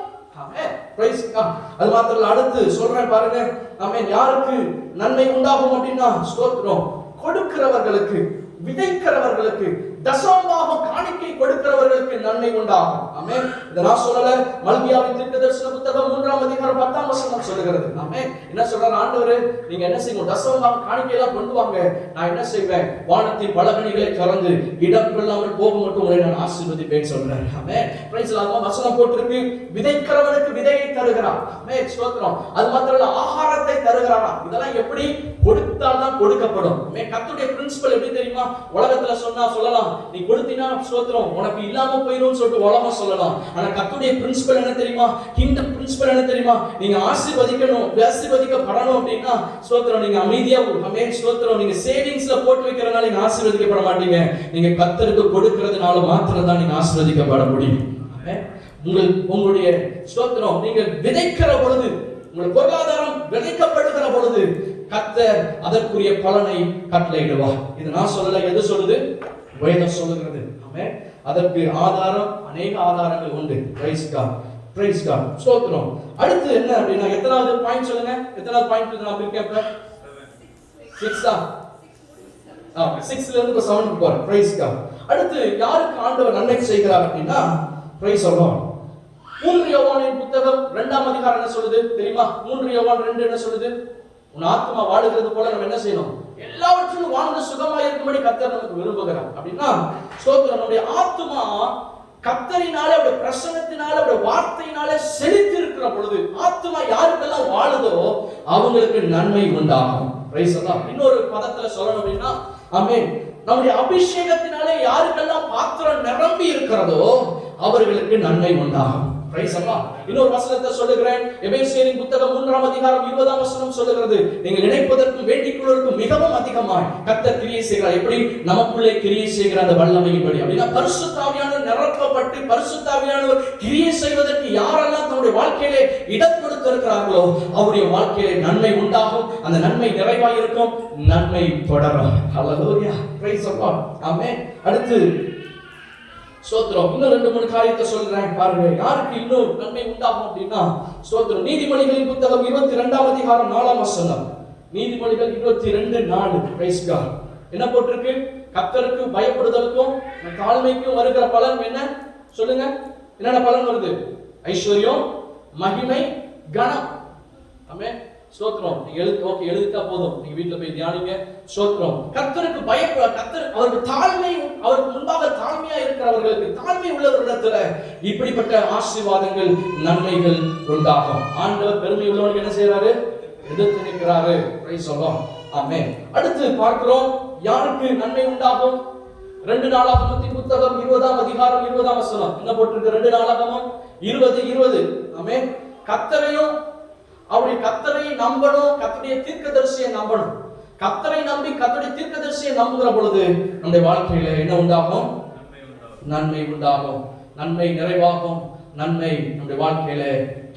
ஆமென். Praise God. அது மாத்திரம் அடுத்து சொல்றேன் பாருங்க. ஆமென். யாருக்கு நன்மை உண்டாகும் அப்படின்னா ஸ்தோத்திரம், கொடுக்கிறவர்களுக்கு, விதைக்கிறவர்களுக்கு, தசமபாகம் காணிக்கை கொடுக்கிறவர்களுக்கு நன்மை உண்டாகும். ஆமென். இத நான் சொல்லல, மல்கியாவின் தீர்க்கதரிசன புத்தகம் 3ஆம் அதிகாரம் 10ஆம் வசனம் சொல்லுகிறது. ஆமென். என்ன சொல்றார் ஆண்டவர்? நீங்க என்ன செய்யணும்? தசமபாகம் காணிக்கை எல்லாம் கொண்டு வாங்க, நான் என்ன செய்வேன்? வானத்தின் பலகணிகளை திறந்து இடம் கொள்ளாமல் போக மட்டும் உங்களை நான் ஆசீர்வதிப்பேன் சொல்றார். ஆமென். Praise the Lord. வசனம் போட்டிருக்கு, விதைக்கிறவனுக்கு விதையை தருகிறார். ஆமென். ஸ்தோத்திரம். அது மாத்திரம் இல்ல, ஆகாரத்தை தருகிறாராம். இதெல்லாம் எப்படி? கொடுத்தால் தான் கொடுக்கப்படும். ஆமென். கர்த்தருடைய பிரின்சிபல் எப்படி தெரியுமா? உலகத்துல சொல்லலாம் நீ கொடுத்தினா ஸ்தோத்திரம் உனக்கு இல்லாம போயிரும் சொல்லிட்டு உலகம் சொல்லலாம். ஆனா கர்த்தருடைய பிரின்சிபல் என்ன தெரியுமா? கிங்டம் பிரின்சிபல் என்ன தெரியுமா? நீங்க ஆசீர்வதிக்கப்படணும் அப்படின்னா ஸ்தோத்திரம் நீங்க அமைதியா ஆமென் ஸ்தோத்திரம் நீங்க சேவிங்ஸ்ல போட்டு வைக்கிறனால நீங்க ஆசீர்வதிக்கப்பட மாட்டீங்க. நீங்க கர்த்தருக்கு கொடுக்கிறதுனால மாத்திரம் தான் நீங்க ஆசீர்வதிக்கப்பட முடியும். உங்களுடைய ஸ்தோத்திரம் நீங்க விதைக்கிற பொழுது, உங்கள் பொருளாதாரம் விதைக்கப்படுகிற பொழுது கர்த்தர் அதற்குரிய பலனை கட்டளையிடுவார். இது நான் சொல்லல, எது சொல்லுது? வேதம் சொல்லுகிறது. ஆமென். அதற்கு ஆதாரம், அநேக ஆதாரங்கள் உண்டு. பிரைஸ் காட், பிரைஸ் காட், ஸ்தோத்திரம். அடுத்து என்ன அப்படின்னா எத்தனாவது பாயிண்ட் சொல்லுங்க? எத்தனாவது பாயிண்ட் நான் பிரிக்கேன்? 6 6ல இருந்து 7க்கு போறேன். Praise God. அடுத்து யாருக்கு ஆண்டவர் நன்மை செய்கிறார் அப்படின்னா பிரைஸ் அல்லாஹ். 3 யோவானின் புத்தகம் 2ஆம் அதிகாரம் என்ன சொல்லுது தெரியுமா? 3 யோவான் 2 என்ன சொல்லுது? உன் ஆத்மா வாழுகிறது போல நம்ம என்ன செய்யணும்? எல்லாவற்றிலும் வாழ்ந்து சுகமாக இருக்கும்படி கர்த்தர் நமக்கு விரும்புகிறார். அப்படின்னா ஸ்தோத்திரம் நம்முடைய ஆத்மா கர்த்தரினாலே அவருடைய பிரசன்னத்தினாலே அவருடைய வார்த்தையினாலே செழித்து இருக்கிற பொழுது ஆத்மா யாருக்கெல்லாம் வாழுதோ அவங்களுக்கு நன்மை உண்டாகும். பிரைஸ் அல்லாஹ். இன்னொரு பதத்துல சொல்லணும் அப்படின்னா ஆமென் நம்முடைய அபிஷேகத்தினாலே யாருக்கெல்லாம் பாத்திரம் நிரம்பி இருக்கிறதோ அவர்களுக்கு நன்மை உண்டாகும். பிரைஸ் அல்லாஹ். இன்னொரு வசனத்தை சொல்லுகிறேன். எபேசியரின் புத்தகம் 3ஆம் அதிகாரம் 20ஆம் வசனம் சொல்லுகிறது, நீங்கள் நினைப்பதற்கும் வேண்டிக் கொள்வதற்கும் மிகவும் அதிகமாய் கர்த்தர் கிரியை செய்கிறார். எப்படி? நமக்குள்ளே கிரியை செய்கிற அந்த வல்லமையின்படி. அப்படின்னா பரிசுத்த ஆவியானவர் நிரப்பப்பட்டு பரிசுத்த ஆவியானவர் கிரியை செய்வதற்கு யாரெல்லாம் தன்னுடைய வாழ்க்கையிலே இடம் கொடுத்திருக்கிறார்களோ அவருடைய வாழ்க்கையிலே நன்மை உண்டாகும். அந்த நன்மை நிறைவாய் இருக்கும், நன்மை தொடரும். ஹல்லேலூயா, பிரைஸ் அல்லாஹ். ஆமென். அடுத்து ஸ்தோத்திரம். இன்னும் 2-3 காரியத்தை சொல்றேன் பாருங்க. யாருக்கு இன்னும் நன்மை உண்டாகும் அப்படின்னா ஸ்தோத்திரம் நீதிமொழிகளின் புத்தகம் 22ஆம் அதிகாரம் 4ஆம் வசனம். நீதிமொழிகள் 22:4. Praise God. என்ன போட்டிருக்கு? கர்த்தருக்கு பயப்படுதலுக்கும் தாழ்மைக்கும் வருகிற பலன் என்ன சொல்லுங்க? என்னென்ன பலன் வருது? ஐஸ்வர்யம், மகிமை, கனம். ஆமென். ஸ்தோத்திரம். நீங்க எழுதிட்டா போதும். நீங்க வீட்ல போய் தியானிங்க. ஸ்தோத்திரம். கர்த்தருக்கு பயப்பட கர்த்தர் அவருக்கு தாழ்மை, அவருக்கு முன்பாக தாழ்மையா இருக்கிறவர்களுக்கு, தாழ்மை உள்ளவர்களிடத்துல இப்படிப்பட்ட ஆசீர்வாதங்கள் நன்மைகள் உண்டாகும். ஆண்டவர் பெருமை உள்ளவனுக்கு என்ன செய்யறாரு? எதிர்த்து நிற்கிறாரு. பிரைஸ் அல்லாஹ். ஆமென். அடுத்து பார்க்கிறோம் யாருக்கு நன்மை உண்டாகும்? 2 நாளாகமத்தின் புத்தகம் 20ஆம் அதிகாரம் 20ஆம் வசனம். என்ன போட்டிருக்கு? 2 நாளாகமம் 20:20. ஆமென். கர்த்தரையும் அவருடைய கர்த்தரை நம்பணும், கர்த்தருடைய தீர்க்கதரிசியை நம்பணும். கர்த்தரை நம்பி கர்த்தருடைய தீர்க்கதரிசியை நம்புகிற பொழுது நம்முடைய வாழ்க்கையில என்ன உண்டாகும்? நன்மை உண்டாகும், நன்மை நிறைவாகும், நன்மை நம்முடைய வாழ்க்கையில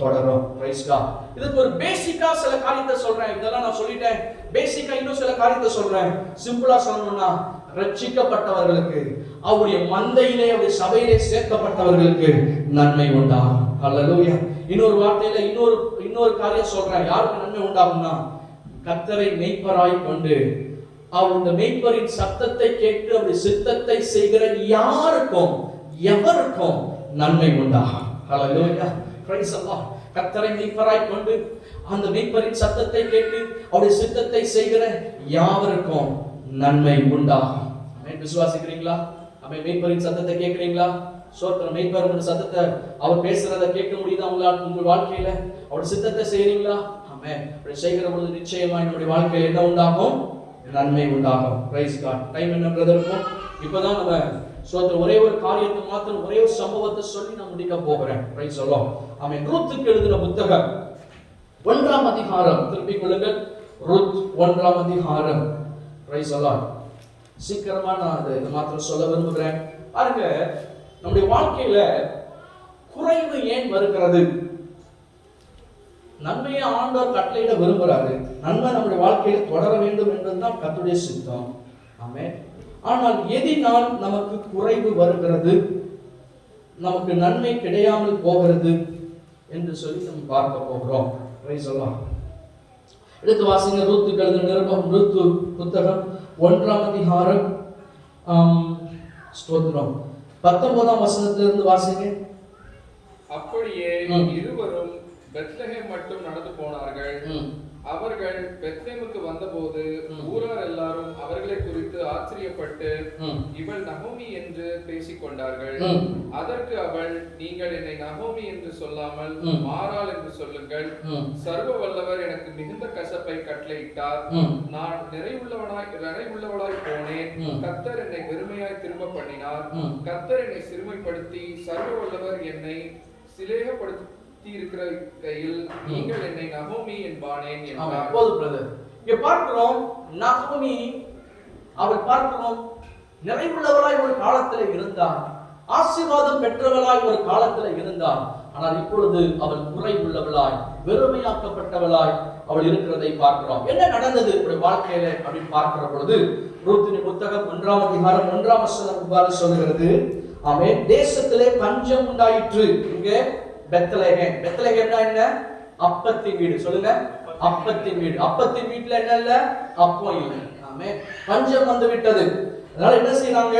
தொடரும். Praise God. இதுக்கு ஒரு பேசிக்கா சில காரியத்தை சொல்றேன். இதெல்லாம் நான் சொல்லிட்டேன். பேசிக்கா இன்னும் சில காரியத்தை சொல்றேன். சிம்பிளா சொல்லணும்னா ரட்சிக்கப்பட்டவர்களுக்கு, அவருடைய மந்தையிலே அவருடைய சபையிலே சேர்க்கப்பட்டவர்களுக்கு நன்மை உண்டாகும். ஹல்லேலூயா. இன்னொரு வார்த்தையில இன்னொரு காரியம் சொல்றேன். யாருக்கு நன்மை உண்டாகும்னா கர்த்தரை மெய்ப்பராய் கொண்டு அவருடைய மெய்ப்பரின் சத்தத்தை கேட்டு அவருடைய சித்தத்தை செய்கிற யாருக்கும் எவருக்கும் நன்மை உண்டாகும். ஹல்லேலூயா, பிரைஸ் அல்லாஹ். கர்த்தரை மெய்ப்பராய் கொண்டு அந்த மெய்ப்பரின் சத்தத்தை கேட்டு அவருடைய சித்தத்தை செய்கிற யாவருக்கும் நன்மை உண்டாகும். ஆமென். விசுவாசிக்கிறீங்களா? ஆமென். மெய்ப்பரின் சத்தத்தை கேட்கிறீங்களா? சோத்திரம். மெய்ப்பரின் சத்தத்தை அவர் பேசுறதை கேட்க முடியுதா உங்களால்? உங்கள் வாழ்க்கையில அவருடைய சித்தத்தை செய்றீங்களா? ஆமென். அப்படி செய்கிற பொழுது நிச்சயமா நம்முடைய வாழ்க்கையில என்ன உண்டாகும்? நன்மை உண்டாகும். Praise God. டைம் என்ன பிரதர்? இப்பதான் நம்ம சோத்திரம் ஒரே ஒரு காரியத்தை மாத்திரம், ஒரே ஒரு சம்பவத்தை சொல்லி நான் முடிக்க போகிறேன். பிரைஸ் அல்லாஹ். ஆமென். ரூத்துக்கு எழுதின புத்தகம் 1ஆம் அதிகாரம், திருப்பிக் கொள்ளுங்கள். ரூத் 1ஆம் அதிகாரம். பிரைஸ் அல்லாஹ். சீக்கிரமா நான் இதை மாத்திரம் சொல்ல விரும்புகிறேன். பாருங்க, நம்முடைய வாழ்க்கையில குறைவு ஏன் வருகிறது? நன்மையை ஆண்டவர் கட்டளையிட விரும்புகிறாரு. நன்மை நம்முடைய வாழ்க்கையில தொடர வேண்டும் என்பதுதான் கர்த்தருடைய சித்தம். ஆமென். ஆனால் எதினால் நமக்கு குறைவு வருகிறது, நமக்கு நன்மை கிடையாமல் போகிறது என்று சொல்லி நம்ம பார்க்க போகிறோம். பிரைஸ் அல்லாஹ். எடுத்து வாசிங்க. ரூத்துக்கு எழுதின நிருபம், ரூத்து புத்தகம் 1ஆம் அதிகாரம் ஸ்தோத்திரம் 19ஆம் வசனத்திலிருந்து வாசிங்க. அப்படியே இருவரும் பெத்லகேம் மட்டும் நடந்து போனார்கள். அவர்கள் பெத்லகேமுக்கு வந்தபோது ஊரார் எல்லாரும் அவர்களை குறித்து ஆச்சரியப்பட்டு இவள் நகோமி என்று பேசிக் கொண்டார்கள். அதற்கு அவள், நீங்கள் என்னை நகோமி என்று சொல்லாமல் மாறாள் என்று சொல்லுங்கள். சர்வ வல்லவர் எனக்கு மிகுந்த கசப்பை கட்டளையிட்டார். நான் நிறைவுள்ளவளாய் போனேன். கர்த்தர் என்னை வெறுமையாய் திரும்ப பண்ணினார். கர்த்தர் என்னை சிறுமைப்படுத்தி சர்வ வல்லவர் என்னை சிலேகப்படுத்தி இருக்கிற கையில் நீங்கள் என்னை நகோமி என்பானேன் என்றார். இங்க பார்க்கிறோம், நகோமி அவள் பார்க்கிறோம் நிறைவுள்ளவளாய் ஒரு காலத்தில் இருந்தார், ஆசீர்வாதம் பெற்றவளாய் ஒரு காலத்தில் இருந்தார். ஆனால் இப்பொழுது அவள் குறைவுள்ளவளாய் வெறுமையாக்கப்பட்டவளாய் அவள் இருக்கிறதை பார்க்கிறோம். என்ன நடந்தது ஒரு வாழ்க்கையில அப்படின்னு பார்க்கிற பொழுது ரூத்தின் புத்தகம் 1ஆம் அதிகாரம் 1ஆம் வசனம் இவ்வாறு சொல்கிறது. ஆமென். தேசத்திலே பஞ்சம் உண்டாயிற்று. இங்கே பெத்லகேம். பெத்லகேம்னா என்ன? அப்பத்தின் வீடு. சொல்லுங்க, அப்பத்தின் வீடு. அப்பத்தின் வீட்டுல என்ன இல்ல? அப்பம் இல்லை. ஆமென். பஞ்சம் வந்து விட்டது. அதனால என்ன செய்யறாங்க?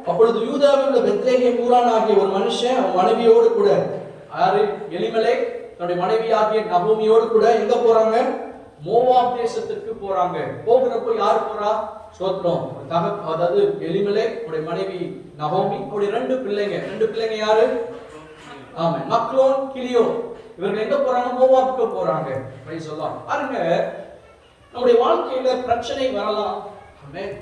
அப்பொழுது யூதாவில் உள்ள பெத்லகேம் ஊரான் ஆகிய ஒரு மனுஷன் அவன் மனைவியோடு கூட, யாரு? எலிமெலேக் தன்னுடைய மனைவி ஆகிய நகோமியோடு கூட எங்க போறாங்க? மோவாப் தேசத்திற்கு போறாங்க. போகிறப்போ யார் போறா? ஸ்தோத்திரம். அதாவது எலிமெலேக் உடைய மனைவி நகோமி, அவருடைய ரெண்டு பிள்ளைங்க யாரு? ஆமா, மக்லோன், கிலியோ. இவர்கள் எங்க போறாங்க? மோவாப்புக்கு போறாங்க. Price the Lord. பாருங்க, நம்முடைய வாழ்க்கையில பிரச்சனை வரலாம். ஆமென்.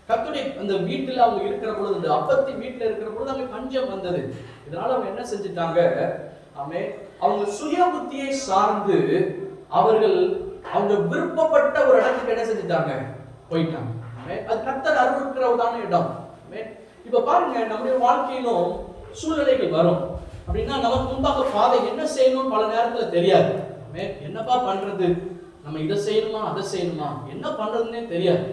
கர்த்தருடைய அந்த வீட்டுல அவங்க இருக்கிற பொழுது, இந்த அப்பத்தின் வீட்டுல இருக்கிற பொழுது அங்க பஞ்சம் வந்தது. இதனால அவங்க என்ன செஞ்சிட்டாங்க? ஆமென். அவங்க சுய புத்தியை சார்ந்து அவர்கள் அவங்க விருப்பப்பட்ட ஒரு இடத்துக்கு என்ன செஞ்சிட்டாங்க? போயிட்டாங்க. ஆமென். அது கர்த்தர் அருள்கிறதான இடம். ஆமென். இப்ப பாருங்க, நம்முடைய வாழ்க்கையிலும் சூழ்நிலைகள் வரும். அப்படின்னா நமக்கு முன்பாக பாதை என்ன செய்யணும் பல நேரத்துல தெரியாது. ஆமென். என்னப்பா பண்றது? நம்ம இதை செய்யணுமா அதை செய்யணுமா, என்ன பண்றதுன்னே தெரியாது.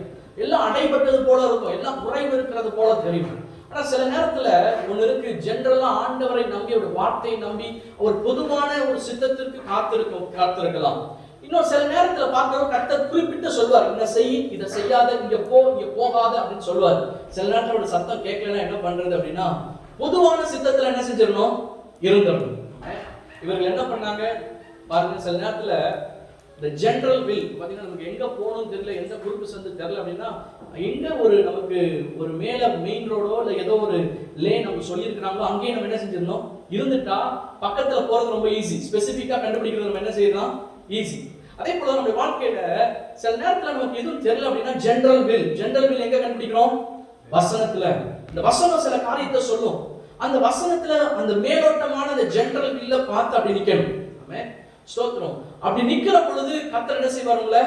எல்லாம் அடைபட்டது போல இருக்கும், எல்லாம் குறைவு இருக்கிறது போல தெரியும். ஆனா சில நேரத்துல ஒண்ணு இருக்கு, ஜெனரலா ஆண்டவரை நம்பி ஒரு வார்த்தையை நம்பி ஒரு பொதுவான ஒரு சித்தத்திற்கு காத்திருக்கலாம். இன்னும் சில நேரத்துல பார்க்கிறோம், கர்த்தர் குறிப்பிட்டு சொல்வார், என்ன செய், இதை செய்யாத, இங்க போ, இங்க போகாத அப்படின்னு சொல்லுவார். சில நேரத்துல ஒரு சத்தம் கேட்கலன்னா என்ன பண்றது அப்படின்னா, பொதுவான சித்தத்துல என்ன செஞ்சிடணும்? இருந்துடணும். இவர்கள் என்ன பண்ணாங்க பாருங்க, சில நேரத்துல இந்த ஜெனரல் வில் பாத்தீங்கன்னா நமக்கு எங்க போகணும்னு தெரியல, எந்த குரூப் சேர்ந்து தெரியல அப்படின்னா, எங்க ஒரு நமக்கு ஒரு மேல மெயின் ரோடோ இல்ல ஏதோ ஒரு லேன் நமக்கு சொல்லியிருக்கிறாங்களோ அங்கேயே நம்ம என்ன செஞ்சிடணும்? இருந்துட்டா பக்கத்துல போறது ரொம்ப ஈஸி. ஸ்பெசிபிக்கா கண்டுபிடிக்கிறது நம்ம என்ன செய்யலாம்? ஈஸி. அதே போல நம்ம வாழ்க்கையில சில நேரத்துல நமக்கு எதுவும் தெரியல அப்படின்னா ஜெனரல் வில் எங்க கண்டுபிடிக்கிறோம்? வசனத்துல. இந்த வசனம் சில காரியத்தை சொல்லும். அந்த வசனத்துல அந்த மேலோட்டமான அந்த ஜெனரல் வில்ல பார்த்து அப்படி நிக்கணும். ஆமென். ஸ்தோத்திரம். அப்படி நிக்கிற பொழுது கர்த்தர் என்ன செய்வாருங்களே?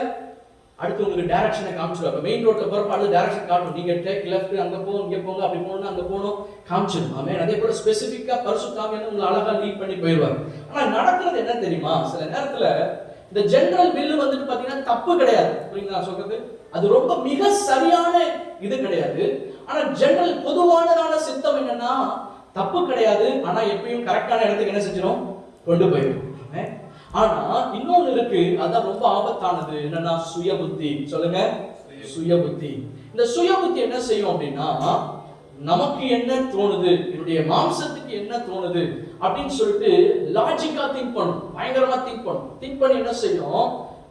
அடுத்து உங்களுக்கு டைரக்ஷனை காமிச்சிடுவாங்க. மெயின் ரோட்ல போறப்ப அது டைரக்ஷன் காட்டும். நீங்க டேக் லெஃப்ட், அங்க போங்க, இங்க போங்க, அப்படி போகணும், அங்க போகணும் காமிச்சிடும். ஆமென். அதே போல ஸ்பெசிபிக்கா பரிசுத்தாவியான உங்களை அழகா லீட் பண்ணி போயிடுவார். ஆனா நடக்கிறது என்ன தெரியுமா? சில நேரத்துல இந்த ஜெனரல் வில்லு வந்துட்டு பாத்தீங்கன்னா தப்பு கிடையாது. புரியுங்களா சொல்றது? அது ரொம்ப மிக சரியான இது கிடையாது. ஆனா ஜெனரல் பொதுவானதான சித்தம் என்னன்னா தப்பு கிடையாது. ஆனா எப்பயும் கரெக்டான இடத்துக்கு என்ன செஞ்சிடும்? கொண்டு போயிடும். ஆனா இன்னொன்னு இருக்கு, அதான் ரொம்ப ஆபத்தானது. என்னன்னா சுய புத்தி. சொல்லுங்க, சுய புத்தி. இந்த சுய புத்தி என்ன செய்யும் அப்படின்னா, நமக்கு என்ன தோணுது, என்னுடைய மாம்சத்துக்கு என்ன தோணுது அப்படின்னு சொல்லிட்டு லாஜிக்கா திங்க் பண்ணும், பயங்கரமா திங்க் பண்ணி என்ன செய்யும்?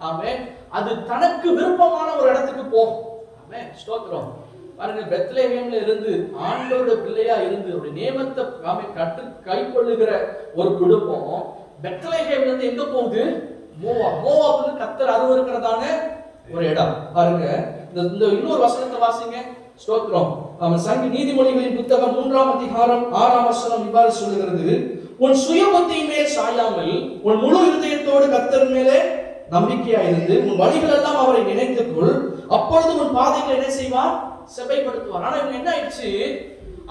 ஆமென். அது தனக்கு விருப்பமான ஒரு இடத்துக்கு போகும். ஆமென். ஸ்தோத்திரம். பாருங்க, பெத்லகேம்ல இருந்து ஆண்டவருடைய பிள்ளையா இருந்து அவருடைய நியமத்தை கை கொள்ளுகிற ஒரு குடும்பம் பெத்லகேம்ல இருந்து எங்க போகுது? மோவாப்ல கர்த்தர் அருவருக்கிறதான ஒரு இடம். பாருங்க, இந்த இன்னொரு வசனத்தை வாசிங்க. ஸ்தோத்திரம். நீதிமொழிகளின் புத்தகம் 3ஆம் அதிகாரம் 6ஆம் வசனம் இவ்வாறு சொல்லுகிறது, உன் சுய புத்தியின் மேல் சாயாமல் உன் முழு இருதயத்தோடு கர்த்தர் மேலே நம்பிக்கையா இருந்து உன் வழிகள் எல்லாம் அவரை நினைத்துக்கொள், அப்பொழுது உன் பாதைகளை என்ன செய்வார்? செவைப்படுத்துவார். ஆனா இவங்க என்ன ஆயிடுச்சு?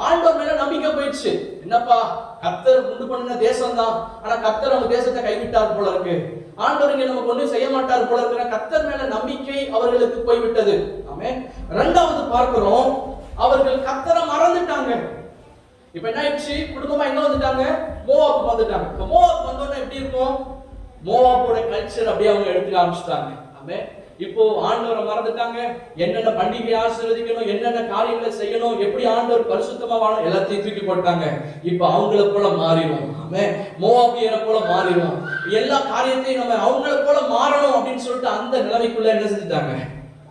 ஆண்டவர் மேல நம்பிக்கை போயிடுச்சு. என்னப்பா, கர்த்தர் உண்டு பண்ணின தேசம் தான், ஆனா கர்த்தர் அவங்க தேசத்தை கைவிட்டார் போல இருக்கு, ஆண்டவர் இங்க நமக்கு ஒண்ணும் செய்ய மாட்டார் போல இருக்கிற கர்த்தர் மேல நம்பிக்கை அவர்களுக்கு போய்விட்டது. ஆமென். இரண்டாவது பார்க்கிறோம், அவர்கள் கர்த்தரை மறந்துட்டாங்க. இப்ப என்ன ஆயிடுச்சு? குடும்பமா எங்க வந்துட்டாங்க? மோவாப் வந்துட்டாங்க. இப்ப மோவாப் வந்தோன்னா எப்படி இருக்கும்? மோவாப்போட கல்ச்சர் அப்படியே அவங்க எடுத்துக்க ஆரம்பிச்சுட்டாங்க. ஆமென். இப்போ ஆண்டவரை மறந்துட்டாங்க. என்னென்ன பண்டிகை ஆசீர்வதிக்கணும், என்னென்ன காரியங்களை செய்யணும், எப்படி ஆண்டவர் பரிசுத்தமா வாழணும், எல்லாத்தையும் தூக்கி போட்டாங்க. இப்ப அவங்கள போல மாறிடும். ஆமென். மோவாபியரை போல மாறிடும். எல்லா காரியத்தையும் நம்ம அவங்கள போல மாறணும் அப்படின்னு சொல்லிட்டு அந்த நிலைமைக்குள்ள என்ன செஞ்சுட்டாங்க?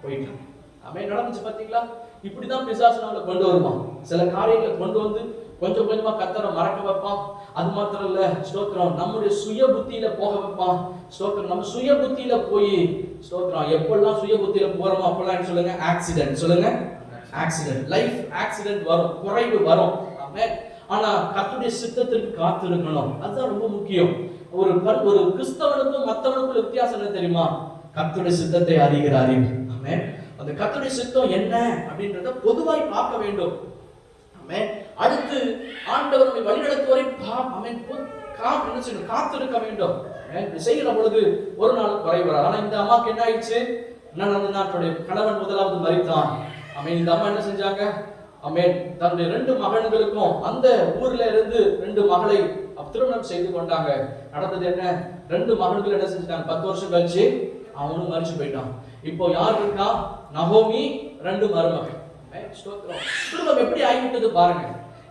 போயிட்டாங்க. ஆமென். நடந்துச்சு பாத்தீங்களா? இப்படிதான் பிசாசு நம்மளை கொண்டு வருவான். சில காரியங்களை கொண்டு வந்து கொஞ்சம் கொஞ்சமா கர்த்தரை மறக்க வைப்பான். அது மாத்திரம் இல்ல, ஸ்தோத்திரம், நம்முடைய சுய புத்தியில போக வைப்பான். ஸ்தோத்திரம், நம்ம சுய புத்தியில போய் ஸ்தோத்திரம் எப்பெல்லாம் சுய புத்தியில போறோமோ அப்பெல்லாம் சொல்லுங்க ஆக்சிடென்ட், சொல்லுங்க ஆக்சிடென்ட், லைஃப் ஆக்சிடென்ட் வரும், குறைவு வரும். ஆமென். ஆனா கர்த்தருடைய சித்தத்திற்கு காத்து இருக்கணும். அதுதான் ரொம்ப முக்கியம். ஒரு கிறிஸ்தவனுக்கும் மத்தவனுக்கும் வித்தியாசம் என்ன தெரியுமா? கர்த்தருடைய சித்தத்தை அறிகிற அறிவு. ஆமென். அந்த கர்த்தருடைய சித்தம் என்ன அப்படின்றத பொதுவாய் பார்க்க வேண்டும். ஆமென். அடுத்து ஆண்டவர் நம்மை வழிநடத்துவரை ஆமென் காத்திருக்க வேண்டும். செய்கிற பொழுது ஒரு நாள் குறைவரா. ஆனா இந்த அம்மாக்கு என்ன ஆயிடுச்சு? என்ன நடந்ததுன்னா, கணவன் முதலாவது மரித்தான். ஆமென். இந்த அம்மா என்ன செஞ்சாங்க? ஆமென். தன்னுடைய 2 மகன்களுக்கும் அந்த ஊர்ல இருந்து 2 மகளை திருமணம் செய்து கொண்டாங்க. நடந்தது என்ன? 2 மகன்கள் என்ன செஞ்சாங்க? 10 வருஷம் கழிச்சு அவனும் மரிச்சு போயிட்டான். இப்போ யார் இருக்கா? நகோமி, 2 மருமகள். குடும்பம் எப்படி ஆகிவிட்டது பாருங்க.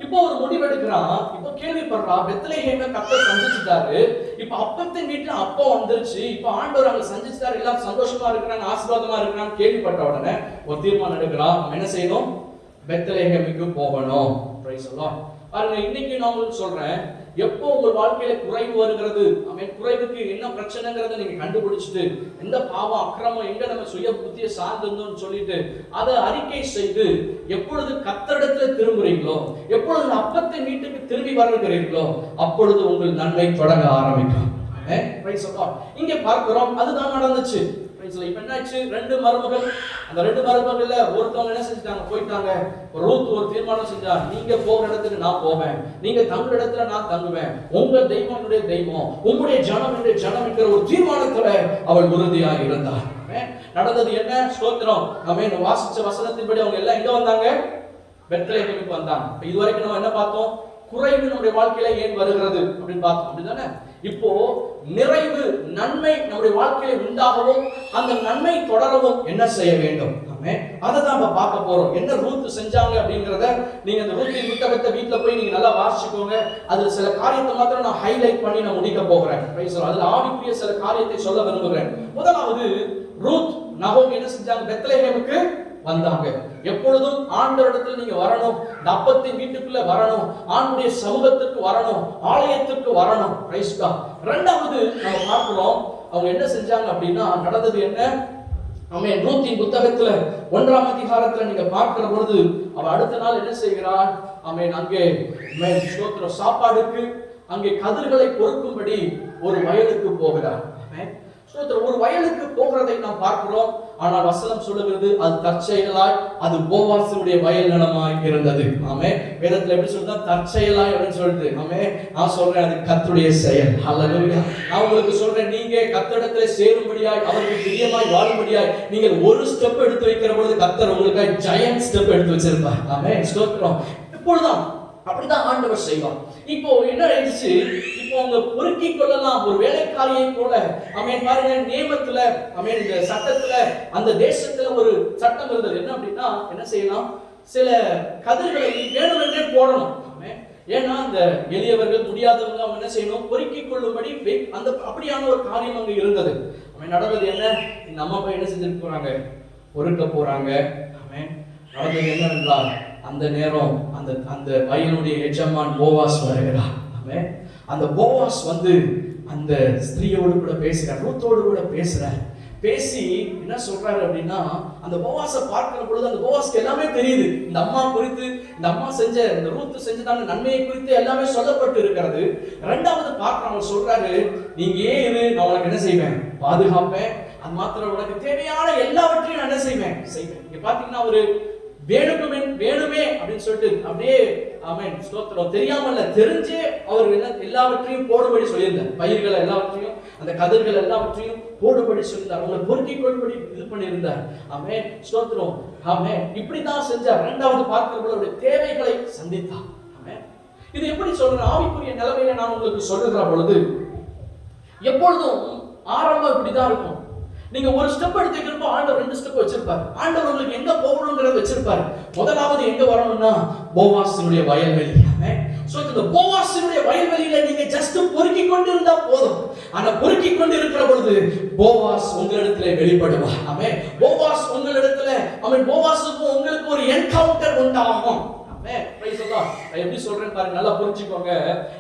இப்போ ஒரு முடிவெடுக்கிறான். இப்போ கேள்விப்படுறான், பெத்லகேமை கர்த்தர் சந்திச்சுட்டாரு. இப்போ அப்பத்தின் வீட்டுல அப்பா வந்துருச்சு. இப்போ ஆண்டவர் அங்க சந்திச்சுட்டாரு, எல்லாம் சந்தோஷமா இருக்கிறாங்க, ஆசீர்வாதமா இருக்கிறான்னு கேள்விப்பட்ட உடனே ஒரு தீர்மானம் எடுக்கிறான். என்ன செய்யணும்? பெத்லகேமுக்கு போகணும். Price the Lord. பாருங்க, இன்னைக்கு நான் உங்களுக்கு சொல்றேன், எப்போ உங்கள் வாழ்க்கையில குறைவு வருகிறது, குறைவுக்கு என்ன பிரச்சனைங்கிறத நீங்க கண்டுபிடிச்சிட்டு, எந்த பாவம் அக்கிரமம் எங்க நம்ம சுய புத்தியை சார்ந்திருந்தோம்னு சொல்லிட்டு அதை அறிக்கை செய்து எப்பொழுது கர்த்தரிடத்துல திரும்புறீங்களோ, எப்பொழுது அப்பத்தின் வீட்டுக்கு திரும்பி வருகிறீர்களோ, அப்பொழுது உங்கள் நன்மை தொடங்க ஆரம்பிக்கும். இங்க பார்க்கிறோம், அதுதான் நடந்துச்சு. இப்ப என்னாச்சு? 2 மருமகள். அந்த 2 மருமகள்ல ஒருத்தவங்க என்ன செஞ்சிட்டாங்க? போயிட்டாங்க. ரூத் ஒரு தீர்மானம் செஞ்சா, நீங்க போற இடத்துக்கு நான் போவேன், நீங்க தங்குற இடத்துல நான் தங்குவேன், உங்க தெய்வம் என்னுடைய தெய்வம், உங்களுடைய ஜனம் என்னுடைய ஜனம் என்கிற ஒரு தீர்மானத்துல அவள் உறுதியாக இருந்தார். நடந்தது என்ன? ஸ்தோத்திரம். நம்ம வாசிச்ச வசனத்தின்படி அவங்க எல்லாம் எங்க வந்தாங்க? பெத்லகேமுக்கு வந்தாங்க. இதுவரைக்கும் நம்ம என்ன பார்த்தோம்? குறைவு நம்முடைய வாழ்க்கையில ஏன் வருகிறது அப்படின்னு பார்த்தோம். அப்படிதானே? இப்போ நிறைவு, நன்மை நம்முடைய வாழ்க்கையில உண்டாகவும் அந்த நன்மை தொடரவும் என்ன செய்ய வேண்டும்? அதை தான் நம்ம பார்க்க போறோம். என்ன ரூத் செஞ்சாங்க அப்படிங்கறத நீங்க அந்த ரூத்தின் புத்தகத்தை வீட்டுல போய் நீங்க நல்லா வாசிச்சுக்கோங்க. அதுல சில காரியத்தை மாத்திரம் நான் ஹைலைட் பண்ணி நான் முடிக்க போகிறேன். அதுல ஆவிக்குரிய சில காரியத்தை சொல்ல விரும்புகிறேன். முதலாவது, ரூத் நகோமி என்ன செஞ்சாங்க? பெத்லகேமுக்கு வந்தாங்க. எப்பொழுதும் ஆண்டவரிடத்தில் நீங்க வரணும், அப்பத்தின் வீட்டுக்குள்ள வரணும், ஆண்டுடைய சமூகத்துக்கு வரணும், ஆலயத்துக்கு வரணும். Praise God. இரண்டாவது நம்ம பார்க்கிறோம், அவங்க என்ன செஞ்சாங்க அப்படின்னா, நடந்தது என்ன? ஆமென். ரூத்தின் புத்தகத்துல 1ஆம் அதிகாரத்துல நீங்க பார்க்கிற பொழுது அவ அடுத்த நாள் என்ன செய்கிறாள்? ஆமென். அங்கே ஸ்தோத்திரம், சாப்பாடுக்கு அங்கே கதிர்களை பொறுக்கும்படி ஒரு வயலுக்கு போகிறார். ஆமென். ஒரு வயலுக்கு போகிறதை நாம் பார்க்கிறோம். ஆனால் வசனம் சொல்லுகிறது, அது தற்செயலாய் அது போவாசினுடைய வயல் நிலமாய் இருந்தது. ஆமென். வேதத்துல எப்படி சொல்றா? தற்செயலாய் அப்படின்னு சொல்லிட்டு. ஆமென். நான் சொல்றேன், அது கர்த்தருடைய செயல். ஹல்லேலூயா. நான் உங்களுக்கு சொல்றேன், நீங்க கர்த்தரிடத்திலே சேரும்படியாய், அவருக்கு பிரியமாய் வாழும்படியாய் நீங்கள் ஒரு ஸ்டெப் எடுத்து வைக்கிற பொழுது கர்த்தர் உங்களுக்கு ஜெயண்ட் ஸ்டெப் எடுத்து வச்சிருப்பார். ஆமென். ஸ்தோத்திரம். இப்பொழுதுதான் அப்படிதான் ஆண்டவர் செய்வார். இப்போ என்ன ஆயிடுச்சு? இப்போ அவங்க பொறுக்கிக் கொள்ளலாம் ஒரு வேலைக்காரியை போல. ஆமென். பாருங்க, நியமத்துல, ஆமென், இந்த சட்டத்துல, அந்த தேசத்துல ஒரு சட்டம் இருந்தது. என்ன அப்படின்னா, என்ன செய்யலாம்? சில கதிர்களை வேணுமென்றே போடணும். ஆமென். ஏன்னா அந்த எளியவர்கள், முடியாதவங்க, அவங்க என்ன செய்யணும்? பொறுக்கிக் கொள்ளும்படி அந்த அப்படியான ஒரு காரியம் அங்க இருந்தது. ஆமென். நடந்தது என்ன? இந்த அம்மா போய் என்ன செஞ்சுட்டு போறாங்க? பொறுக்க போறாங்க. ஆமென். நடந்தது என்னவென்றால், அந்த நேரம் அந்த வயலுடைய எஜமான் போவாஸ் வருகிறார். ஆமென். அந்த போவாஸ் வந்து அந்த ஸ்திரீயோடு கூட பேசுறார், ரூத்தோடு கூட பேசுறார். பேசி என்ன சொல்றாரு அப்படின்னா, அந்த போவாஸை பார்க்கிற பொழுது அந்த போவாஸ்க்கு எல்லாமே தெரியுது. இந்த அம்மா குறித்து, இந்த அம்மா செஞ்ச, இந்த ரூத் செஞ்சதான நன்மையை குறித்து எல்லாமே சொல்லப்பட்டு இருக்கிறது. இரண்டாவது பார்க்க அவர் சொல்றாரு, நீங்க ஏன் இரு, நான் உனக்கு என்ன செய்வேன்? பாதுகாப்பேன். அது மாத்திரம் உனக்கு தேவையான எல்லாவற்றையும் நான் என்ன செய்வேன்? இங்க பாத்தீங்கன்னா ஒரு வேணுமே அப்படின்னு சொல்லிட்டு அப்படியே, ஆமென், ஸ்தோத்திரம், தெரியாமல்ல தெரிஞ்சே அவர் எல்லாவற்றையும் போடும்படி சொல்லியிருந்தார். பயிர்கள் எல்லாவற்றையும், அந்த கதிர்கள் எல்லாவற்றையும் போடும்படி சொல்லியிருந்தார். அவங்களை பொறுக்கிக் கொள்ளும்படி இது பண்ணியிருந்தார். ஆமென். ஸ்தோத்திரம். ஆமென். இப்படிதான் செஞ்சார். இரண்டாவது பார்க்கிறவர்கள் அவருடைய தேவைகளை சந்தித்தார். ஆமென். இது எப்படி சொல்றேன்? ஆவிக்குரிய நிலைமையில நான் உங்களுக்கு சொல்லுகிற பொழுது எப்பொழுதும் ஆரம்பம் இப்படிதான் இருக்கும். நீங்க ஒரு ஸ்டெப் எடுத்து வைக்கிறப்போ ஆண்டவர் 2 ஸ்டெப் வச்சிருப்பாரு. ஆண்டவர் உங்களுக்கு எங்க போகணும்ங்கறத வச்சிருப்பாரு. முதலாவது எங்க வரணும்னா, போவாசினுடைய வயல்வெளி. ஆமென். சோ இந்த போவாசினுடைய வயல்வெளியில நீங்க ஜஸ்ட் பொறுக்கிக் கொண்டு இருந்தா போதும். ஆனா பொறுக்கிக் கொண்டு இருக்கிற பொழுது போவாஸ் உங்களிடத்திலே வெளிப்படுவார். ஆமென். போவாஸ் உங்களிடத்திலே அவன் போவாசுக்கும் உங்களுக்கு ஒரு என்கவுண்டர் உண்டாகும். எப்படி சொல்றேன் பாருங்க, நல்லா புரிஞ்சுக்கோங்க.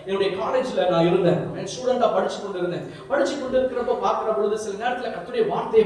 என்னுடைய காலேஜ்ல நான் இருந்தேன், ஸ்டூடெண்டா படிச்சு கொண்டு இருக்கிறப்ப பாக்குற பொழுது சில நேரத்துல கர்த்தருடைய வார்த்தையை